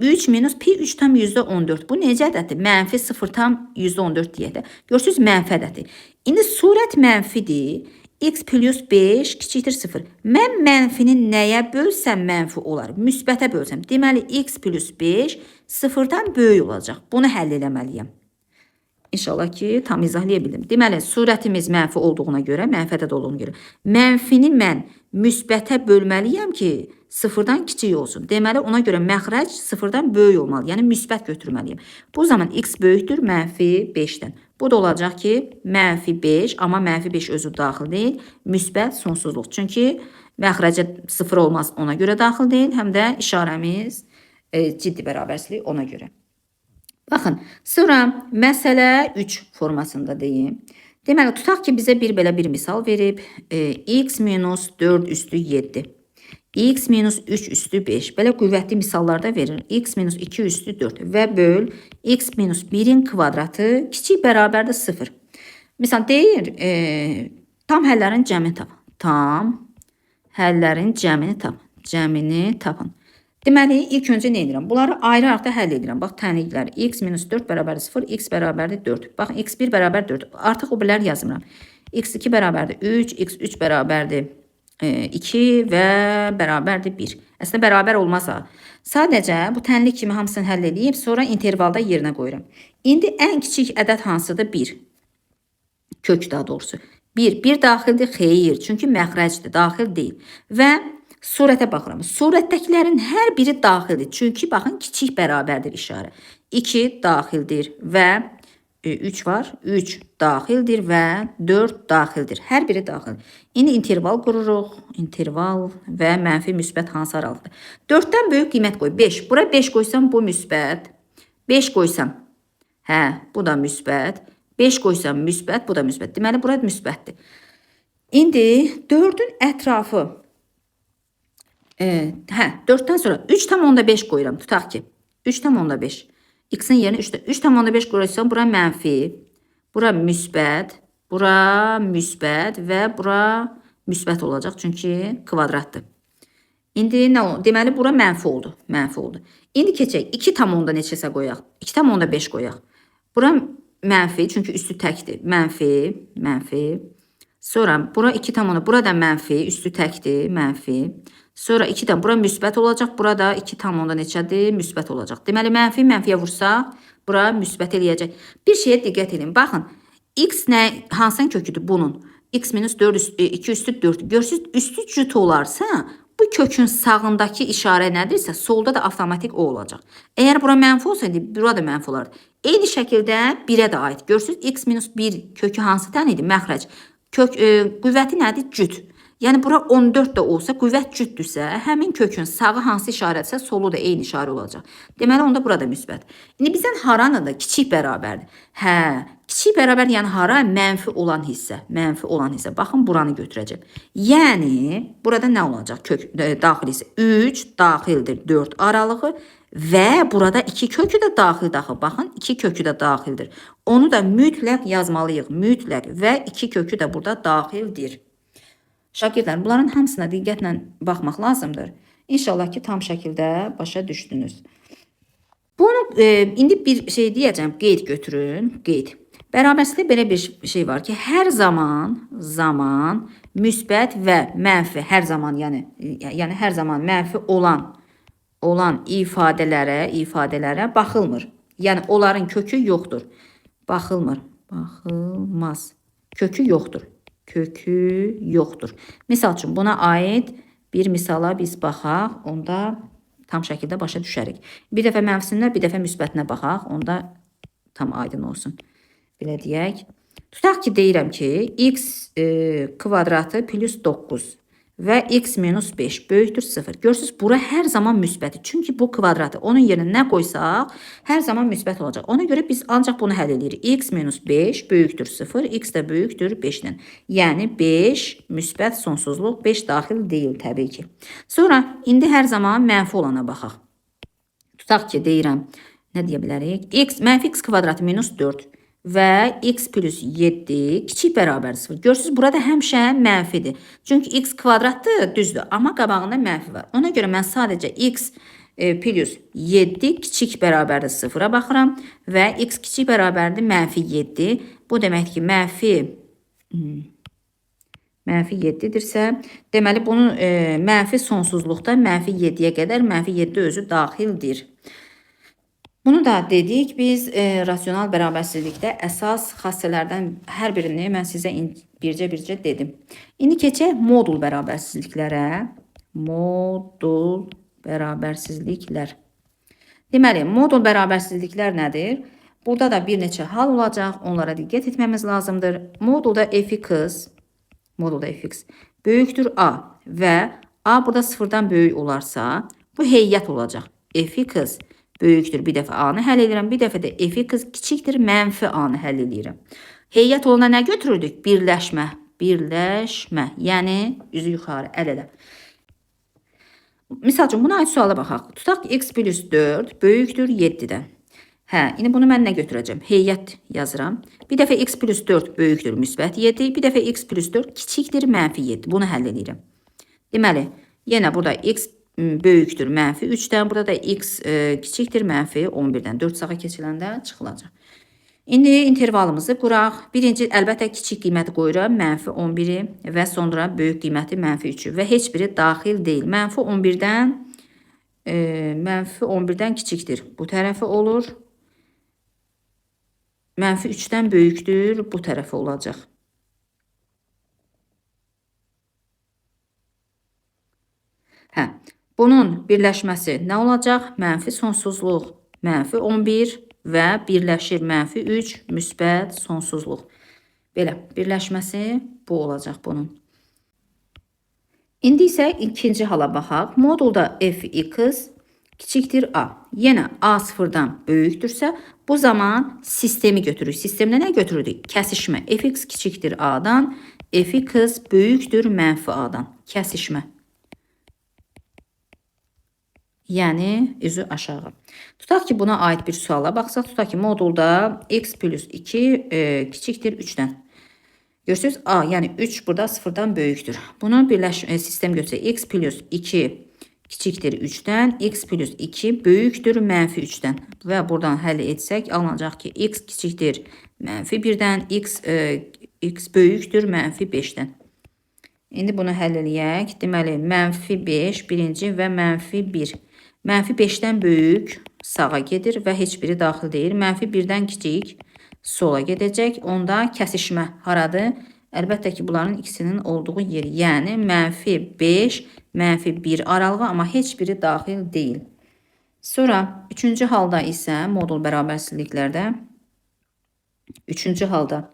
3 minus pi 3 tam %14. Bu necə ədəddir? Mənfi 0 tam %14 deyək də. Görürsünüz, mənfi ədəddir. İndi surət mənfidir. X plus 5 kiçikdir 0. Mən mənfini nəyə bölsəm mənfi olar? Müsbətə bölsəm. Deməli, x plus 5 0-dan böyük olacaq. Bunu həll eləməliyəm. İnşallah ki, tam izahlaya bildim. Deməli, surətimiz mənfi olduğuna görə, mənfi ədəd olduğuna görə, mənfini mən müsbətə bölməliyəm ki, 0-dan kiçik olsun. Deməli, ona görə məxrəc 0-dan böyük olmalı. Yəni, müsbət götürməliyəm. Bu zaman x böyükdür mənfi 5-dən. Bu da olacaq ki, mənfi 5, amma mənfi 5 özü daxil deyil, müsbət sonsuzluq. Çünki məxrəcə 0 olmaz, ona görə daxil deyil, həm də işarəmiz ciddi bərabərsizlik ona görə. Baxın, sonra məsələ 3 formasında deyim. Deməli, tutaq ki, bizə belə bir misal verib, x minus 4 üstü 7. X minus 3 üstü 5. Belə qüvvətli misallarda verir. X minus 2 üstü 4 və böl x minus 1-in kvadratı kiçik bərabərdir 0. Misal deyir, tam həllərin cəmini tapın. Tam həllərin cəmini tapın. Cəmini tapın. Deməli, ilk öncə nə edirəm? Bunları ayrı-ayrı da həll edirəm. Bax, tənliklər. X minus 4 bərabərdir 0, x bərabərdir 4. Bax, x1 bərabər 4. Artıq o birləri yazmıram. x2 bərabərdir 3, x3 bərabərdir 2 və bərabərdir 1. Əslində bərabər olmasa, sadəcə bu tənlik kimi hamısını həll edib, sonra intervalda yerinə qoyuram. İndi ən kiçik ədəd hansıdır? 1. Kök daha doğrusu. 1 daxildir, xeyir. Çünki məxrəcdir, daxil deyil. Və surətə baxıram. Surətdəkilərin hər biri daxildir. Çünki baxın, kiçik bərabərdir işarə. 2 daxildir və 3 var. 3 daxildir və 4 daxildir. Hər biri daxildir. İndi interval qururuq. İnterval və mənfi müsbət hansı aralıqdır? 4-dən böyük qiymət qoy. 5. Bura 5 qoysam bu müsbət. 5 qoysam. Bu da müsbət. 5 qoysam müsbət, bu da müsbət. Deməli, bura müsbətdir. İndi 4-ün ətrafı 4-dən sonra 3,5 qoyuram. Tutaq ki, 3,5. X-in yerinə 3,5 qoysam, bura mənfi, bura müsbət, bura müsbət və bura müsbət olacaq. Çünki kvadratdır. İndi nə oldu? Deməli, bura mənfi oldu. Mənfi oldu. İndi keçək. 2,5 neçəsə qoyaq. 2,5 qoyaq. Bura mənfi, çünki üstü təkdir. Mənfi, mənfi. Sonra bura 2,5, burada mənfi, üstü təkdir, mənfi. Sonra 2-dən bura müsbət olacaq, burada 2,5 neçədir, müsbət olacaq. Deməli, mənfi mənfiyə vursaq, bura müsbət eləyəcək. Bir şeyə diqqət edin. Baxın, x nə, hansının köküdür bunun? X minus 2 üstü 4. Görürsünüz, üstü cüt olarsa, bu kökün sağındakı işarə nədirsə, solda da avtomatik o olacaq. Əgər bura mənfi olsaydı, bura da mənfi olardı. Eyni şəkildə 1-ə də aid. Görürsünüz, x minus 1 kökü hansı tən idi? Məxrəc. Kök qüvvəti nədir? Cüt. Yəni, bura 14 də olsa, qüvvət cütdürsə, həmin kökün sağı hansı işarədirsə, solu da eyni işarə olacaq. Deməli, onda burada müsbət. İndi bizdən haranın da kiçik bərabərdir. Kiçik bərabər, yəni hara? Mənfi olan hissə. Mənfi olan hissə. Baxın, buranı götürəcəm. Yəni, burada nə olacaq? Kök daxil hissə. 3 daxildir 4 aralığı və burada 2 kökü də daxil. Baxın, 2 kökü də daxildir. Onu da mütləq yazmalıyıq. Mütləq və 2 kökü də burada daxildir. Şagirdlər, bunların hamısına diqqətlə baxmaq lazımdır. İnşallah ki, tam şəkildə başa düşdünüz. Bunu indi bir şey deyəcəm, qeyd götürün, qeyd. Bərabərsizlikdə belə bir şey var ki, hər zaman müsbət və mənfi, hər zaman, yəni hər zaman mənfi olan ifadələrə baxılmır. Yəni, onların kökü yoxdur. Baxılmaz. Kökü yoxdur. Kökü yoxdur. Misal üçün, buna aid bir misala biz baxaq, onda tam şəkildə başa düşərik. Bir dəfə mənfisinə, bir dəfə müsbətinə baxaq, onda tam aydın olsun. Belə deyək. Tutaq ki, deyirəm ki, x kvadratı plus 9 və x minus 5 böyükdür 0. Görürsünüz, bura hər zaman müsbəti. Çünki bu kvadratı onun yerinə nə qoysaq, hər zaman müsbət olacaq. Ona görə biz ancaq bunu həll edirik. X minus 5 böyükdür 0, x də böyükdür 5-dən. Yəni 5 müsbət sonsuzluq, 5 daxil deyil təbii ki. Sonra, indi hər zaman mənfi olana baxaq. Tutaq ki, deyirəm, nə deyə bilərik? Mənfi x kvadratı minus 4 və x plus 7 kiçik bərabər 0. Görürsünüz, burada həmişə mənfidir. Çünki x kvadratdır, düzdür. Amma qabağında mənfi var. Ona görə mən sadəcə x plus 7 kiçik bərabərdir 0-a baxıram və x kiçik bərabərdir mənfi 7. Bu deməkdir ki, mənfi 7-dirsə, deməli bunun mənfi sonsuzluqda mənfi 7-yə qədər mənfi 7 özü daxildir. Bunu da dedik, biz rasional bərabərsizlikdə əsas xassələrdən hər birini mən sizə bircə dedim. İndi keçək modul bərabərsizliklərə. Modul bərabərsizliklər. Deməli, modul bərabərsizliklər nədir? Burada da bir neçə hal olacaq, onlara diqqət etməmiz lazımdır. Modulda fx böyükdür a və a burada sıfırdan böyük olarsa, bu heyət olacaq. Fx böyükdür, bir dəfə a-nı həll edirəm, bir dəfə də fx kiçikdir, mənfi a-nı həll edirəm. Heyət olana nə götürürdük? Birləşmə, yəni üzü yuxarı, əl-ələ. Misal üçün, buna aid suala baxaq. Tutaq ki, x plus 4 böyükdür 7-dən. İndi bunu mən nə götürəcəm? Heyət yazıram. Bir dəfə x plus 4 böyükdür müsbət 7, bir dəfə x plus 4 kiçikdir mənfi 7. Bunu həll edirəm. Deməli, yenə burada x böyükdür mənfi 3-dən, burada da x kiçikdir mənfi 11-dən. 4 sağa keçiləndə çıxılacaq. İndi intervalımızı quraq. Birinci, əlbəttə kiçik qiyməti qoyuram, mənfi 11-i və sonra böyük qiyməti mənfi 3-ü və heç biri daxil deyil. Mənfi 11-dən kiçikdir. Bu tərəfi olur. Mənfi 3-dən böyükdür. Bu tərəfi olacaq. Bunun birləşməsi nə olacaq? Mənfi sonsuzluq, mənfi 11 və birləşir mənfi 3, müsbət sonsuzluq. Belə, birləşməsi bu olacaq bunun. İndi isə ikinci hala baxaq. Modulda fx kiçikdir a. Yenə a sıfırdan böyükdürsə, bu zaman sistemi götürürük. Sistemdə nə götürürük? Kəsişmə. Fx kiçikdir a-dan, fx böyükdür mənfi a-dan. Kəsişmə. Yəni üzü aşağı. Tutaq ki, buna aid bir suala baxsaq, tutaq ki, modulda x plus 2 kiçikdir 3-dən. Görürsünüz, a, yəni 3 burada sıfırdan böyükdür. Bunu sistem götürsək, x plus 2 kiçikdir 3-dən, x plus 2 böyükdür mənfi 3-dən. Və buradan həll etsək, alınacaq ki, x kiçikdir mənfi 1-dən, x böyükdür mənfi 5-dən. İndi bunu həll eləyək. Deməli, mənfi 5 birinci və mənfi 1. Mənfi 5-dən böyük sağa gedir və heç biri daxil deyil. Mənfi 1-dən kiçik sola gedəcək. Onda kəsişmə haradır? Əlbəttə ki, bunların ikisinin olduğu yer. Yəni, mənfi 5, mənfi 1 aralığı, amma heç biri daxil deyil. Sonra, üçüncü halda isə modul bərabərsizliklərdə, üçüncü halda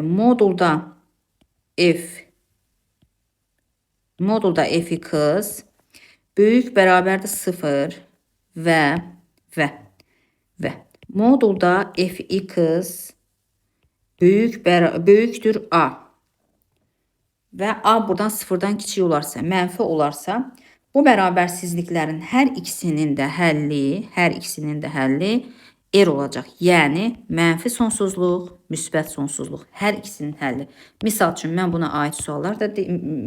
modulda fx böyük bərabərdir 0 və modulda fx böyükdür a və a buradan 0-dan kiçik olarsa, mənfi olarsa, bu bərabərsizliklərin hər ikisinin də həlli R olacaq. Yəni, mənfi sonsuzluq, müsbət sonsuzluq. Hər ikisinin həlli. Misal üçün, mən buna aid suallar da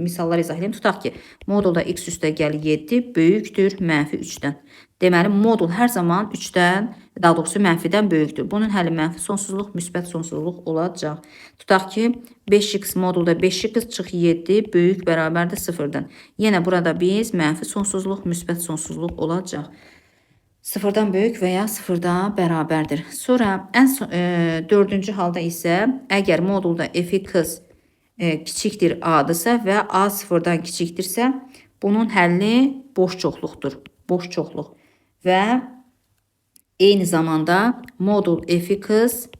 misallar izah edeyim. Tutaq ki, modulda x üstə gəl 7 böyükdür mənfi 3-dən. Deməli, modul hər zaman 3-dən, daha doğrusu mənfidən böyükdür. Bunun həlli mənfi sonsuzluq, müsbət sonsuzluq olacaq. Tutaq ki, 5x modulda 5x çıx 7 böyük bərabərdir 0-dan. Yenə burada biz mənfi sonsuzluq, müsbət sonsuzluq olacaq. 0-dan böyük və ya 0-da bərabərdir. Sonra dördüncü halda isə əgər modulda fx kiçikdir a-dırsa və a 0-dan kiçikdirsə, bunun həlli boş çoxluqdur. Boş çoxluq. Və eyni zamanda modul fx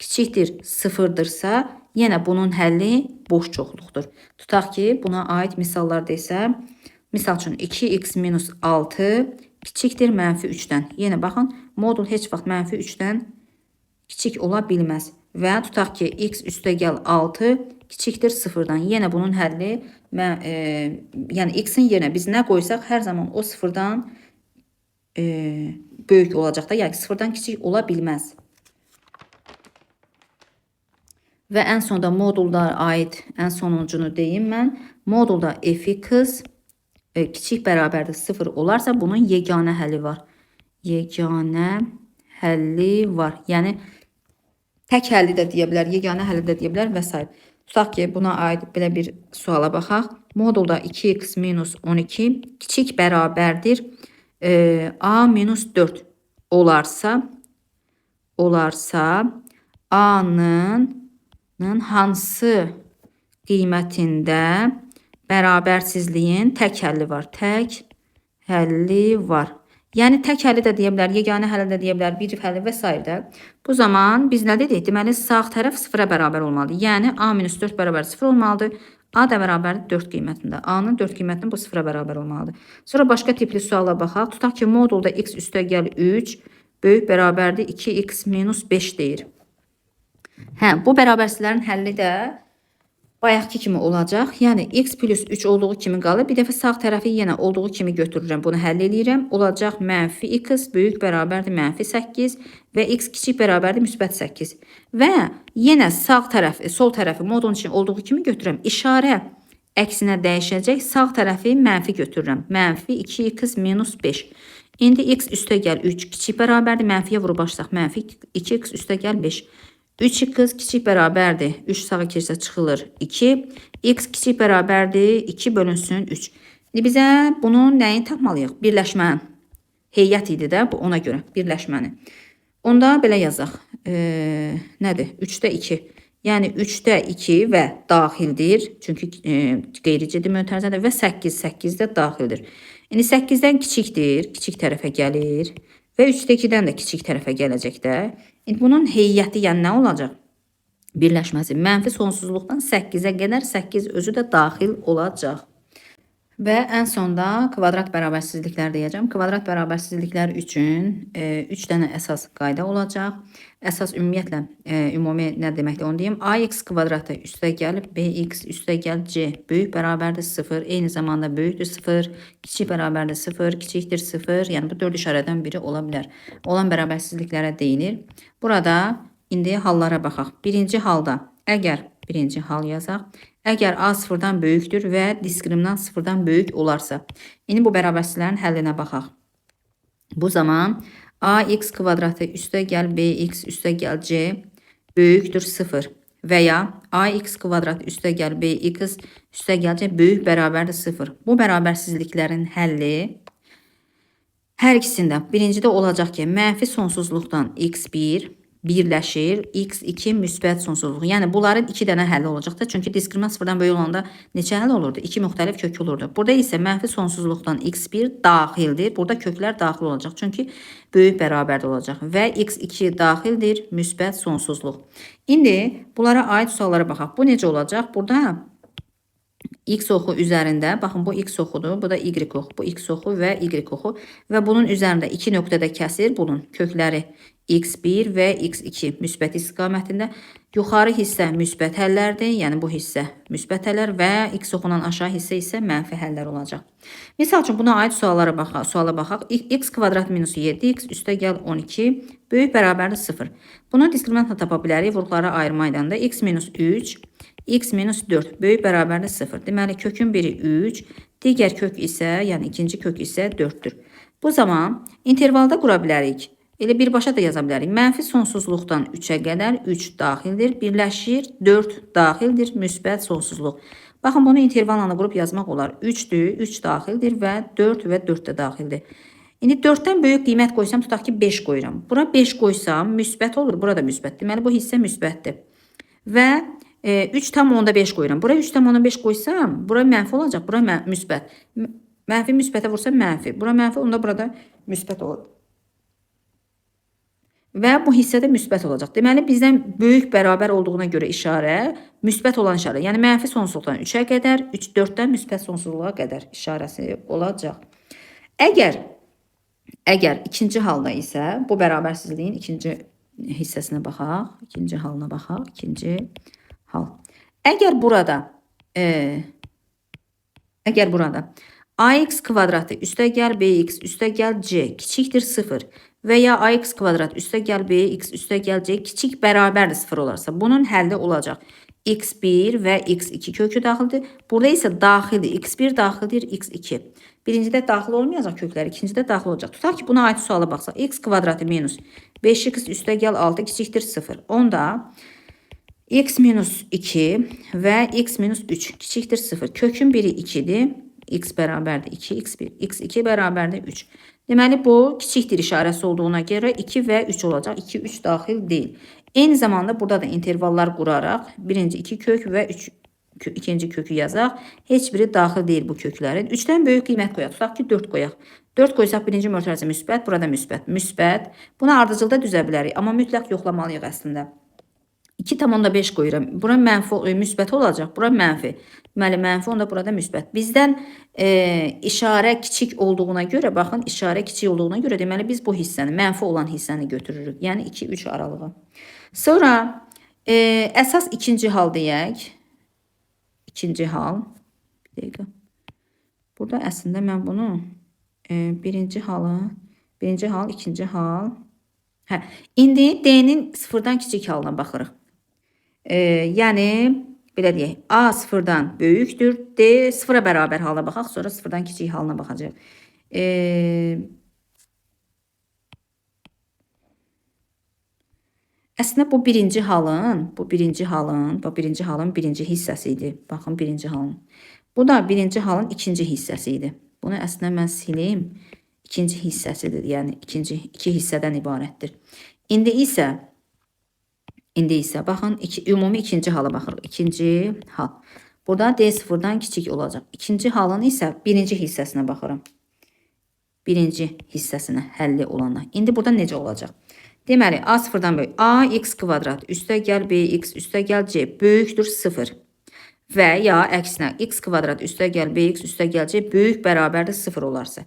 kiçikdir 0-dırsa, yenə bunun həlli boş çoxluqdur. Tutaq ki, buna aid misallarda isə, misal üçün 2x minus 6 kiçikdir mənfi 3-dən. Yenə baxın, modul heç vaxt mənfi 3-dən kiçik ola bilməz. Və tutaq ki, x üstə gəl 6 kiçikdir 0-dan. Yenə bunun həlli, yəni x-in yerinə biz nə qoysaq, hər zaman o 0-dan böyük olacaq da, yəni 0-dan kiçik ola bilməz. Və ən sonda modulda aid ən sonuncunu deyim mən. Modulda f(x) kiçik bərabərdir 0 olarsa bunun yeganə həlli var. Yeganə həlli var. Yəni tək həlli də deyə bilər, yeganə həlli də deyə bilər və s. Tutaq ki, buna aid belə bir suala baxaq. Modulda 2x minus 12 kiçik bərabərdir a minus 4 olarsa a-nın hansı qiymətində bərabərsizliyin tək həlli var? Tək həlli var. Yəni tək həlli də deyə bilər, yeganə həlli də deyə bilər, bir həlli və s. Bu zaman biz nə dedik? Deməli sağ tərəf 0-a bərabər olmalıdır. Yəni a-4 bərabər 0 olmalıdır. A da bərabərdir 4 qiymətində. A-nın 4 qiymətində bu 0-a bərabər olmalıdır. Sonra başqa tipli suala baxaq. Tutaq ki, modulda x üstəgəl 3 böyük bərabərdir 2x minus 5 deyir. Bu bərabərsizlərin həlli də bayaqki kimi olacaq. Yəni x plus 3 olduğu kimi qalır. Bir dəfə sağ tərəfi yenə olduğu kimi götürürəm. Bunu həll eləyirəm. Olacaq mənfi x böyük bərabərdir mənfi 8 və x kiçik bərabərdir müsbət 8. Və yenə sağ tərəfi, sol tərəfi modulun için olduğu kimi götürürəm. İşarə əksinə dəyişəcək. Sağ tərəfi mənfi götürürəm. Mənfi 2x minus 5. İndi x üstəgəl 3 kiçik bərabərdir. Mənfiyə vurub başlayaq. Mənfi 2x üstəgəl 5. 3x kiçik bərabərdir. 3 sağa keçsə çıxılır 2. X kiçik bərabərdir. 2 bölünsün 3. İndi bizə bunun nəyini tapmalıyıq? Birləşmənin. Heyət idi də bu, ona görə birləşməni. Onda belə yazaq. Nədir? 3-də 2. Yəni 3-də 2 və daxildir. Çünki qeyri-ciddi mötərizədir və 8 də daxildir. İndi 8-dən kiçikdir. Kiçik tərəfə gəlir. Və 3-də 2-dən də kiçik tərəfə gələcək də. İndi bunun heyəti yəni nə olacaq? Birləşməsi mənfi sonsuzluqdan 8-ə qədər 8 özü də daxil olacaq. Və ən sonda kvadrat bərabərsizliklər deyəcəm. Kvadrat bərabərsizliklər üçün 3 dənə əsas qayda olacaq. Əsas ümumiyyətlə, ümumi nə deməkdir onu deyim. Ax kvadratı üstəgəl bx üstəgəl c böyük bərabərdir 0, eyni zamanda böyükdür 0, kiçik bərabərdir 0, kiçikdir 0. Yəni bu 4 işarədən biri ola bilər. Olan bərabərsizliklərə deyilir. Burada indi hallara baxaq. Birinci halda əgər birinci hal yazaq. Əgər a 0-dan böyükdür və diskriminant 0-dan böyük olarsa. İndi bu bərabərsizlərin həllinə baxaq. Bu zaman ax kvadratı üstəgəl bx üstəgəl c böyükdür 0 və ya ax kvadratı üstəgəl bx üstəgəl c böyük bərabərdir 0. Bu bərabərsizliklərin həlli hər ikisində birincidə olacaq ki, mənfi sonsuzluqdan x1 birləşir x2 müsbət sonsuzluq. Yəni bunların 2 dənə həlli olacaq da. Çünki diskriminant 0-dan böyük olanda neçə həll olurdu? 2 müxtəlif kök olurdu. Burada isə mənfi sonsuzluqdan x1 daxildir. Burada köklər daxil olacaq. Çünki böyük bərabərdə olacaq. Və x2 daxildir müsbət sonsuzluq. İndi bunlara aid suallara baxaq. Bu necə olacaq? Burada x oxu üzərində, baxın bu x oxudur, bu da y oxu, bu x oxu və y oxu və bunun üzərində 2 nöqtədə kəsir, bunun kökləri x1 və x2 müsbət istiqamətində. Yuxarı hissə müsbət həllərdir, yəni bu hissə müsbət həllər və x oxundan aşağı hissə isə mənfi həllər olacaq. Misal üçün buna aid suala baxaq. X kvadrat minus 7x üstəgəl 12 böyük bərabərdir 0. Bunu diskriminantla tapa bilərik, vurğulara ayırma edəndə x minus 3 x minus 4 böyük bərabərdir 0. Deməli, kökün biri 3, digər kök isə, yəni ikinci kök isə 4-dür. Bu zaman intervalda qura bilərik. Elə birbaşa da yaza bilərik. Mənfi sonsuzluqdan 3-ə qədər 3 daxildir, birləşir 4 daxildir, müsbət sonsuzluq. Baxın, bunu intervalla qurub yazmaq olar. 3-dür, 3 daxildir və 4 də daxildir. İndi 4-dən böyük qiymət qoysam, tutaq ki 5 qoyuram. Bura 5 qoysam müsbət olur, burada müsbət. Deməli, bu hissə müsbətdir. Və 3,5 qoyuram. Bura 3,5 qoysam, bura mənfi olacaq, bura müsbət. Mənfi müsbətə vursam mənfi. Bura mənfi, onda burada müsbət olur. Və bu hissədə müsbət olacaq. Deməli, bizdən böyük bərabər olduğuna görə işarə müsbət olan işarə. Yəni, mənfi sonsuzluqdan 3-ə qədər, 4-dən müsbət sonsuzluğa qədər işarəsi olacaq. Əgər ikinci halda isə, bu bərabərsizliyin ikinci hissəsinə baxaq, ikinci halına baxaq, ikinci hal. Əgər burada ax kvadratı üstəgəl bx üstəgəl c kiçikdir 0 və ya ax kvadrat üstəgəl bx üstəgəl c kiçik bərabərdir 0 olarsa bunun həlli olacaq. x1 və x2 kökü daxildir. Burada isə daxildir. x1 daxildir, x2. Birincidə daxil olmayacaq köklər, ikincidə daxil olacaq. Tutaq ki, buna aid suala baxsaq. X kvadratı minus 5x üstəgəl 6 kiçikdir 0. Onda x minus 2 və x minus 3 kiçikdir 0. Kökün biri 2'dir. X bərabərdir 2, x1, x2 bərabərdir 3. Deməli, bu kiçikdir işarəsi olduğuna görə 2 və 3 olacaq. 2, 3 daxil deyil. Eyni zamanda burada da intervallar quraraq birinci 2 kök və 2-ci kökü yazaq. Heç biri daxil deyil bu köklərin. 3-dən böyük qiymət qoyaq. Tutaq ki, 4 qoyaq. 4 qoysaq birinci mötərizə müsbət, burada müsbət, müsbət. Bunu ardıcılda düzə bilərik, amma mütləq yoxlamalıyıq əslində. 2,5 qoyuram. Bura mənfi müsbət olacaq, bura mənfi. Deməli, mənfi onda burada müsbət. Bizdən işarə kiçik olduğuna görə, baxın, işarə kiçik olduğuna görə deməli biz bu hissəni, mənfi olan hissəni götürürük. Yəni 2-3 aralığı. Sonra əsas ikinci hal deyək. İkinci hal. Bir dəqiqə. Burada əslində mən bunu birinci hal, ikinci hal. Hə, indi D-nin sıfırdan kiçik halına baxırıq. Yəni, belə deyək, A sıfırdan böyükdür, D sıfıra bərabər halına baxaq, sonra sıfırdan kiçik halına baxacaq. Əslində bu birinci halın birinci hissəsi idi. Baxın, birinci halın. Bu da birinci halın ikinci hissəsi idi. Bunu əslində mən silim. İkinci hissəsidir, yəni iki hissədən ibarətdir. İndi isə baxın, ümumi ikinci hala baxırıq. İkinci hal. Burada D sıfırdan kiçik olacaq. İkinci halın isə birinci hissəsinə baxırım. Birinci hissəsinə həlli olana. İndi burada necə olacaq? Deməli, A sıfırdan böyük. Ax kvadrat üstəgəl bx üstəgəl c böyükdür 0. Və ya əksinə x kvadrat üstəgəl bx üstəgəl c böyük bərabərdir 0 olarsa.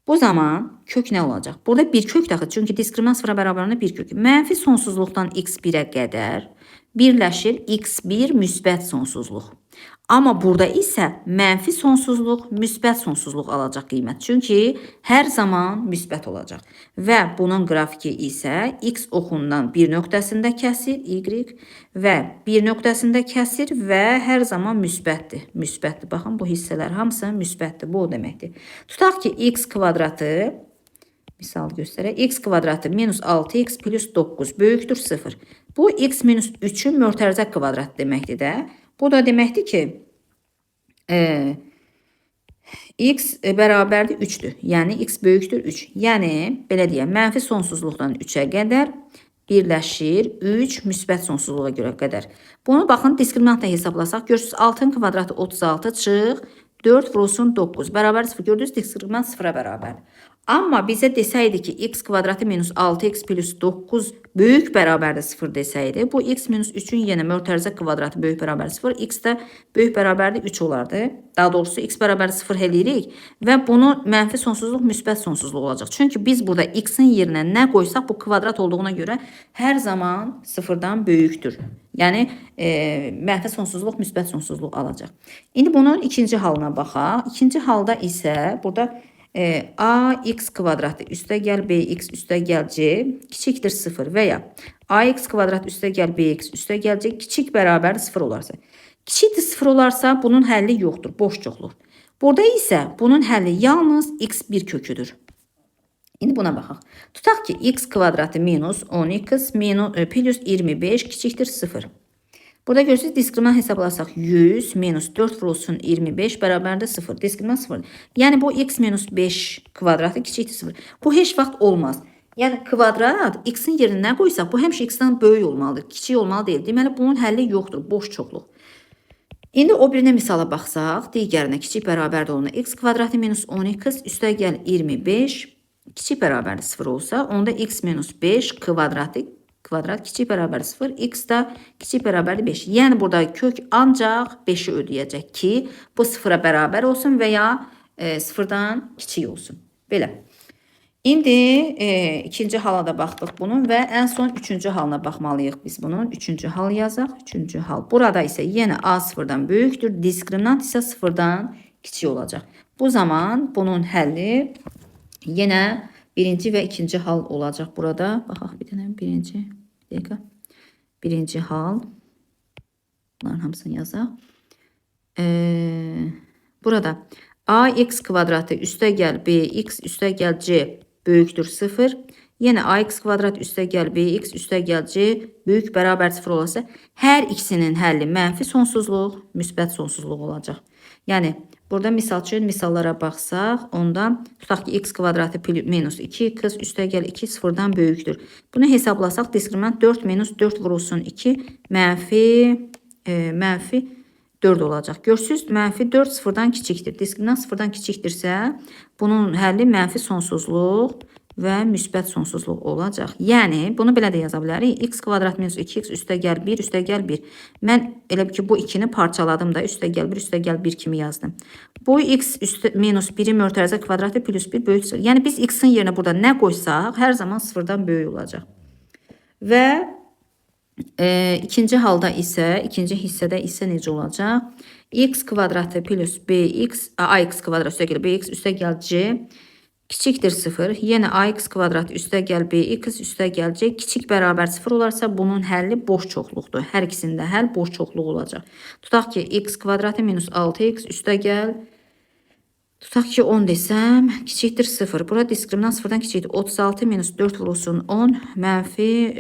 Bu zaman kök nə olacaq? Burada bir kök daxil. Çünki diskriminant sıfıra bərabərində bir kök. Mənfi sonsuzluqdan x1-ə qədər birləşir x1 müsbət sonsuzluq. Amma burada isə mənfi sonsuzluq, müsbət sonsuzluq alacaq qiymət. Çünki hər zaman müsbət olacaq. Və bunun qrafiki isə x oxundan bir nöqtəsində kəsir, y və bir nöqtəsində kəsir və hər zaman müsbətdir. Müsbətdir. Baxın, bu hissələr hamısı müsbətdir. Bu o deməkdir. Tutaq ki, x kvadratı, misal göstərək, x kvadratı minus 6x plus 9 böyükdür 0. Bu x minus 3'ün mötərizə kvadratı deməkdir də. Bu da deməkdir ki, x bərabərdir 3'dür. Yəni, x böyükdür 3. Yəni, belə deyək, mənfi sonsuzluqdan 3'ə qədər birləşir 3 müsbət sonsuzluğa görə qədər. Bunu baxın, diskriminantla hesablasaq, görürsünüz, 6'ın kvadratı 36 çıx, 4 vurulsun 9. Bərabər 0. Gördünüz, diskriminant 0'a bərabər. Amma bizə desəydi ki, x kvadratı minus 6x plus 9 böyük bərabərdə 0 desəydi, bu x minus 3'ün yenə mötərizə kvadratı böyük bərabər 0, x də böyük bərabərdə 3 olardı. Daha doğrusu x bərabər 0 eləyirik və bunu mənfi sonsuzluq, müsbət sonsuzluq olacaq. Çünki biz burada x-in yerinə nə qoysaq, bu kvadrat olduğuna görə hər zaman 0'dan böyükdür. Yəni, mənfi sonsuzluq, müsbət sonsuzluq alacaq. İndi bunun ikinci halına baxaq. İkinci halda isə burada ax kvadratı üstəgəl bx üstəgəl c kiçikdir 0 və ya ax kvadrat üstəgəl bx üstəgəl c kiçik bərabər 0 olarsa. Kiçikdir 0 olarsa bunun həlli yoxdur, boş çoxluq. Burada isə bunun həlli yalnız x1 köküdür. İndi buna baxaq. Tutaq ki, x kvadratı minus 10x plus 25 kiçikdir 0. Burada görürsünüz, diskriminant hesablasaq 100 minus 4 vurulsun 25 bərabərdir 0. Diskriminant 0. Yəni, bu x minus 5 kvadratı kiçikdir 0. Bu heç vaxt olmaz. Yəni, kvadrat x-in yerinə nə qoysaq, bu həmişə x-dən böyük olmalıdır, kiçik olmalı deyil. Deməli, bunun həlli yoxdur, boş çoxluq. İndi o birinə misala baxsaq, digərinə kiçik bərabərdir oluna x kvadratı minus 10x üstəgəl 25 kiçik bərabərdir 0 olsa, onda x minus 5 kvadrat kiçik bərabər 0, x da kiçik bərabər 5. Yəni, burada kök ancaq 5'i ödəyəcək ki, bu 0'a bərabər olsun və ya 0'dan kiçik olsun. Belə. İndi ikinci hala da baxdıq bunun və ən son üçüncü halına baxmalıyıq biz bunun. Üçüncü hal yazaq. Üçüncü hal. Burada isə yenə a 0'dan böyükdür, diskriminant isə 0'dan kiçik olacaq. Bu zaman bunun həlli yenə Birinci və ikinci hal olacaq burada. Baxaq bir dənə birinci. Bir dəqiqə. Birinci hal. Bunların hamısını yazaq. Burada ax kvadratı üstəgəl bx üstəgəl c böyükdür 0. Yenə ax kvadrat üstəgəl bx üstəgəl c böyük bərabər 0 olsa, hər ikisinin həlli mənfi sonsuzluq, müsbət sonsuzluq olacaq. Yəni, burada misal üçün misallara baxsaq, onda tutaq ki, x kvadratı minus 2x üstəgəl 2 sıfırdan böyükdür. Bunu hesablasaq, diskriminant 4 minus 4 vurulsun 2 mənfi 4 olacaq. Görsünüz, mənfi 4 sıfırdan kiçikdir. Diskriminant sıfırdan kiçikdirsə, bunun həlli mənfi sonsuzluq və müsbət sonsuzluq olacaq. Yəni, bunu belə də yaza bilərik. X kvadrat minus 2x üstəgəl 1 üstəgəl 1. Mən elə ki, bu 2-ni parçaladım da üstəgəl 1 üstəgəl 1 kimi yazdım. Bu x minus 1-in mötərizə kvadratı plus 1 böyük 0. Yəni, biz x-in yerinə burada nə qoysaq, hər zaman 0-dan böyük olacaq. Və ikinci halda isə, ikinci hissədə isə necə olacaq? X kvadratı plus bx, ax kvadrat üstəgəl bx üstəgəl c kiçikdir 0. Yenə ax kvadrat üstəgəl bx üstəgəl c kiçik bərabər 0 olarsa, bunun həlli boş çoxluqdur. Hər ikisində həll boş çoxluq olacaq. Tutaq ki, x kvadratı minus 6x üstəgəl, tutaq ki, 10 desəm, kiçikdir 0. Burada diskriminant 0-dan kiçikdir. 36 minus 4 vurulsun 10, mənfi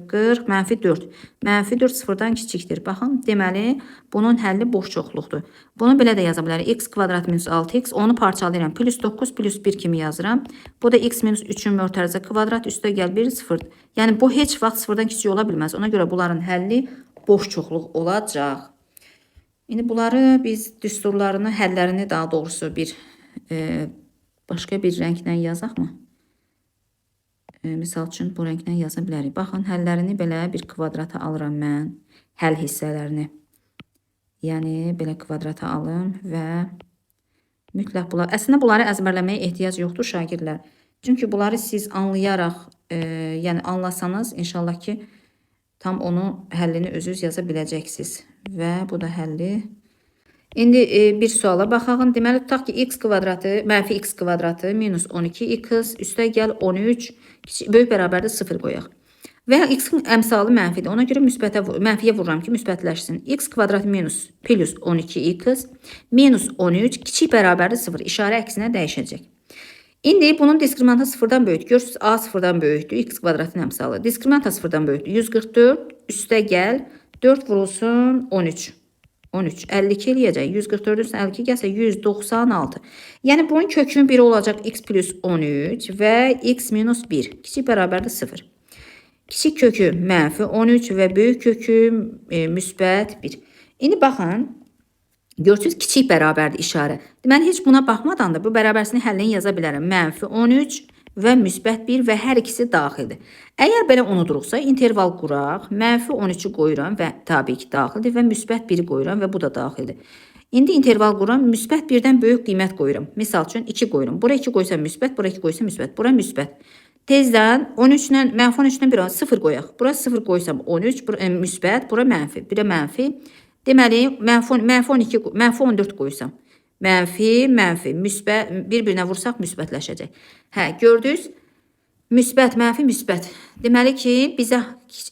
40, mənfi 4. Mənfi 4 0-dan kiçikdir. Baxın, deməli, bunun həlli boş çoxluqdur. Bunu belə də yaza bilərik. X kvadrat minus 6x, onu parçalayıram. Plus 9, plus 1 kimi yazıram. Bu da x minus 3-ün mötərizə kvadrat üstəgəl 1, 0. Yəni, bu heç vaxt 0-dan kiçik ola bilməz. Ona görə bunların həlli boş çoxluq olacaq. İndi bunları biz düsturlarını, həllərini daha doğrusu bir başqa bir rənglə yazaq mı? Misal üçün bu rənglə yaza bilərik. Baxın, həllərini belə bir kvadrata alıram mən. Həll hissələrini. Yəni, belə kvadrata alım və mütləq bunlar. Əslində, bunları əzbərləməyə ehtiyac yoxdur şagirdlər. Çünki bunları siz anlayaraq, yəni anlasanız, inşallah ki, tam onu həllini özünüz yaza biləcəksiniz. Və bu da həlli. İndi bir suala baxaq. Deməli, tutaq ki, x kvadratı, mənfi x kvadratı minus 12x üstəgəl 13 böyük bərabərdə 0 qoyaq. Və ya x-in əmsalı mənfidir. Ona görə mənfiyə vururam ki, müsbətləşsin. X kvadratı minus plus 12x minus 13 kiçik bərabərdə 0. İşarə əksinə dəyişəcək. İndi bunun diskriminantı 0-dan böyükdür. Görürsünüz, a 0-dan böyükdür. X kvadratın əmsalı. Diskriminantı 0-dan böyükdür. 144 üstəgəl 4 vurulsun 13. 13. 52 eləyəcək. 144-dən 52 gəlsə 196. Yəni bunun kökünün 1 olacaq x plus 13 və x minus 1. Kiçik bərabərdir 0. Kiçik kökü mənfi 13 və böyük kökü müsbət 1. İndi baxın. Görürsünüz, kiçik bərabərdir işarə. Deməli, heç buna baxmadan da bu bərabərsinin həllini yaza bilərəm. Mənfi 13 və müsbət 1 və hər ikisi daxildir. Əgər belə unuduruqsa, interval quraq, mənfi 13-ü qoyuram və tabii ki, daxildir və müsbət 1-i qoyuram və bu da daxildir. İndi interval quram, müsbət 1-dən böyük qiymət qoyuram. Misal üçün 2 qoyuram. Bura 2 qoysam müsbət, bura 2 qoysam müsbət, bura müsbət. Tezdən 13-dən, mənfi 13-dən bir 0 qoyaq. Bura 0 qoysam 13, müsbət, bura mənfi, bir də mənfi. Deməli, mənfi 14 qoysam. Mənfi, müsbət, bir-birinə vursaq müsbətləşəcək. Hə, gördünüz? Müsbət, mənfi, müsbət. Deməli ki, bizə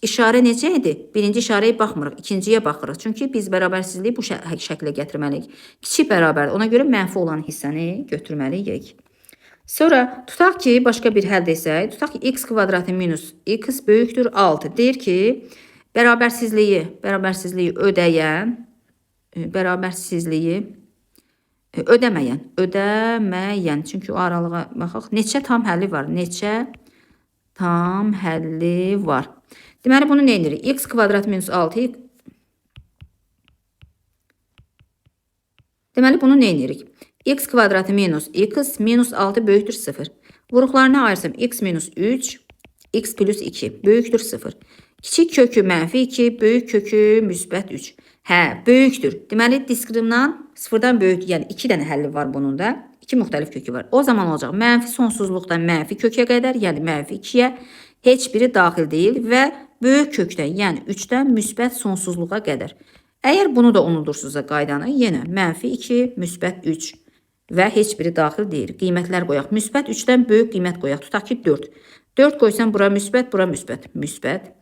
işarə necə idi? Birinci işarəyə baxmırıq, ikinciyə baxırıq. Çünki biz bərabərsizliyi bu şəklə gətirməliyik. Kiçik bərabər, ona görə mənfi olan hissəni götürməliyik. Sonra tutaq ki, başqa bir həll desək, tutaq ki, x kvadratı minus x böyükdür 6. Deyir ki, bərabərsizliyi ödəməyən, çünki o aralığa baxaq, neçə tam həlli var, Deməli, bunu nə edirik? X kvadrat minus 6, deməli, bunu nə edirik? X kvadratı minus x minus 6 böyükdür 0. Vuruqlarına ayırsam, x minus 3, x plus 2 böyükdür 0. Kiçik kökü mənfi 2, böyük kökü müsbət 3. Hə, böyükdür. Deməli, diskriminant 0-dan böyükdür. Yəni, 2 dənə həlli var bunun da. 2 müxtəlif kökü var. O zaman olacaq mənfi sonsuzluqdan mənfi kökə qədər, yəni mənfi 2-yə heç biri daxil deyil və böyük kökdən, yəni 3-dən müsbət sonsuzluğa qədər. Əgər bunu da unudursunuzsa qaydanı, yenə mənfi 2, müsbət 3. və heç biri daxil deyil. Qiymətlər qoyaq. Müsbət 3-dən böyük qiymət qoyaq. Tutaq ki 4. 4 qoysam bura müsbət, bura müsbət. Müsbət.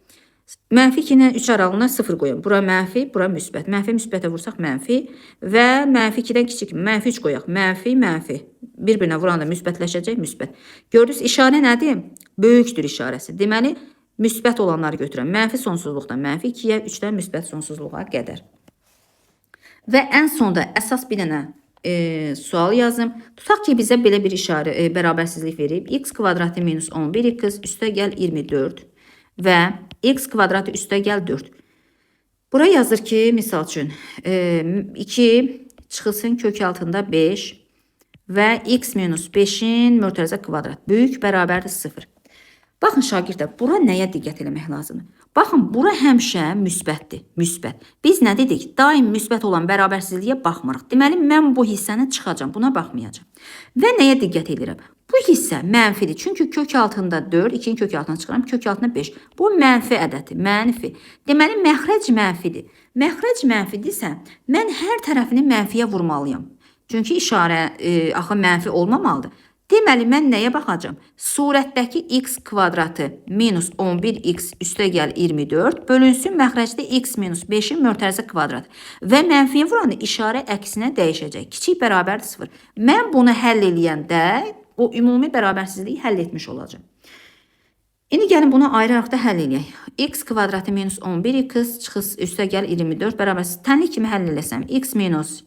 Mənfi 2 ilə 3 aralığına 0 qoyun. Bura mənfi, bura müsbət. Mənfi müsbətə vursaq mənfi və mənfi 2-dən kiçik mənfi 3 qoyaq. Mənfi, mənfi. Bir-birinə vuranda müsbətləşəcək, müsbət. Gördünüz, işarə nədir? Böyükdür işarəsi. Deməli, müsbət olanları götürəm. Mənfi sonsuzluqdan mənfi 2-yə, 3-dən müsbət sonsuzluğa qədər. Və ən sonda əsas bir dənə sual yazım. Tutaq ki, bizə belə bir işarə, bərabərsizlik verib. X kvadratı minus 11x üstə gəl 24 və x kvadratı üstə gəl 4. Bura yazır ki, misal üçün 2 çıxılsın kök altında 5 və x minus 5-in mörtəzə kvadrat böyük bərabərdir 0. Baxın şagirdlər, bura nəyə diqqət eləmək lazımdır? Baxın, bura həmişə müsbətdir, müsbət. Biz nə dedik? Daim müsbət olan bərabərsizliyə baxmırıq. Deməli, mən bu hissəni çıxacam, buna baxmayacam. Və nəyə diqqət edirəm? Bu hissə mənfidir. Çünki kök altında 4, 2-nin kök altına çıxıram, kök altına 5. Bu mənfi ədədi, mənfi. Deməli, məxrəc mənfidir. Məxrəc mənfidirsə, mən hər tərəfini mənfiyə vurmalıyam. Çünki işarə axı mənfi olmamalıdır. Deməli, mən nəyə baxacam? Surətdəki x kvadratı minus 11x üstə gəl 24 bölünsün məxrəcdə x minus 5-in mörtəzə kvadratı. Və mənfiyə vuranda işarə əksinə dəyişəcək. Kiçik bərabərdir 0. Mən bunu həll eləyəndə o ümumi bərabərsizliyi həll etmiş olacağım. İndi gəlin bunu ayıraraq da həll eləyək. X kvadratı minus 11x çıxız üstə gəl 24 bərabərsiz. Tənlik kimi həll eləsəm x minus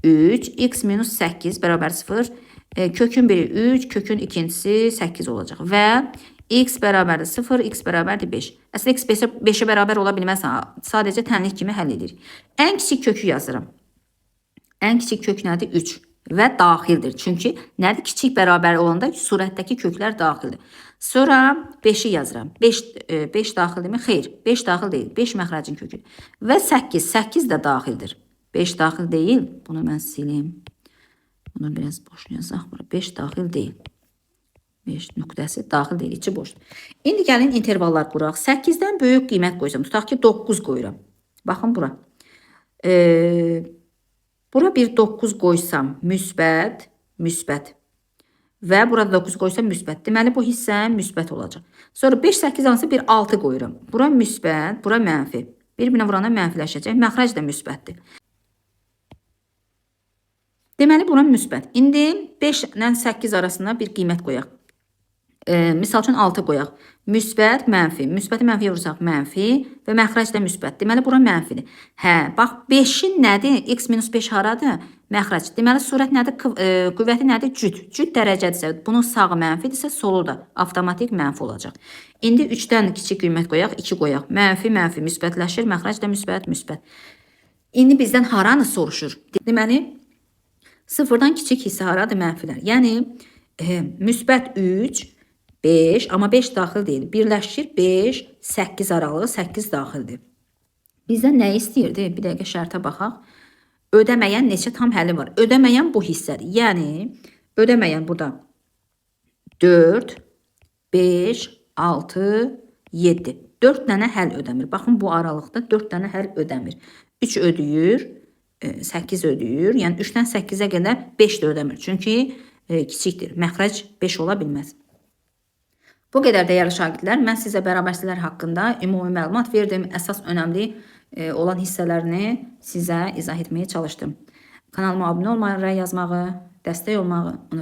3, x minus 8 bərabər 0. Kökün biri 3, kökün ikincisi 8 olacaq. Və x bərabərdir 0, x bərabərdir 5. Əslində x 5-ə bərabər ola bilməz. Sadəcə tənlik kimi həll edirik. Ən kiçik kökü yazıram. Ən kiçik kök nədir? 3 və daxildir. Çünki nədir? Kiçik bərabər olanda surətdəki köklər daxildir. Sonra 5-i yazıram. 5 daxildirmi? Xeyr, 5 daxil deyil. 5 məxrəcin köküdür. Və 8, 8 də daxildir. 5 daxil deyil. Bunu mən silim. Bunu biraz boş yazaq. 5 daxil deyil. 5 nöqtəsi daxil deyil. İçi boşdur. İndi gəlin intervallar quraq. 8-dən böyük qiymət qoysam. Tutaq ki 9 qoyuram. Baxın bura. Bura bir 9 qoysam müsbət, müsbət. Və burada 9 qoysam müsbət. Deməli bu hissə müsbət olacaq. Sonra 5, 8 hansı bir 6 qoyuram. Bura müsbət, bura mənfi. Bir-birinə vuranda mənfiləşəcək. Məxrəc də müsbətdir. Deməli, bura müsbət. İndi 5 ilə 8 arasında bir qiymət qoyaq. Misal üçün 6 qoyaq. Müsbət, mənfi. Müsbəti mənfiyə vursaq mənfi və məxrəc də müsbət. Deməli, bura mənfidir. Hə, bax 5-in nədir? X minus 5 haradır? Məxrəc. Deməli, surət nədir? Qüvvəti nədir? Cüt. Cüt dərəcədirsə, bunun sağı mənfidirsə, solu da avtomatik mənfi olacaq. İndi 3-dən kiçik qiymət qoyaq, 2 qoyaq. Mənfi, mənfi, müsbətləşir. Məxrəc də müsbət, müsbət. İndi bizdən haranı soruşur? Deməli, 0-dan kiçik hissə haradır? Mənfilər. Yəni, müsbət 3, 5, amma 5 daxil deyil. Birləşir 5, 8 aralığı 8 daxildir. Bizdən nə istəyirdi? Bir dəqiqə şərtə baxaq. Ödəməyən neçə tam həlli var? Ödəməyən bu hissədir. Yəni, ödəməyən burada 4, 5, 6, 7. 4 dənə həll ödəmir. Baxın, bu aralıqda 4 dənə həll ödəmir. 3 ödəyir. 8 ödəyir. Yəni 3-dən 8-ə qədər 5 də ödəmir. Çünki kiçikdir. Məxrəc 5 ola bilməz. Bu qədər dəyərli şagirdlər, mən sizə bərabərsizliklər haqqında ümumi məlumat verdim. Əsas önəmli olan hissələrini sizə izah etməyə çalışdım. Kanalıma abunə olmağı, rəy yazmağı, dəstək olmağı unutmayın.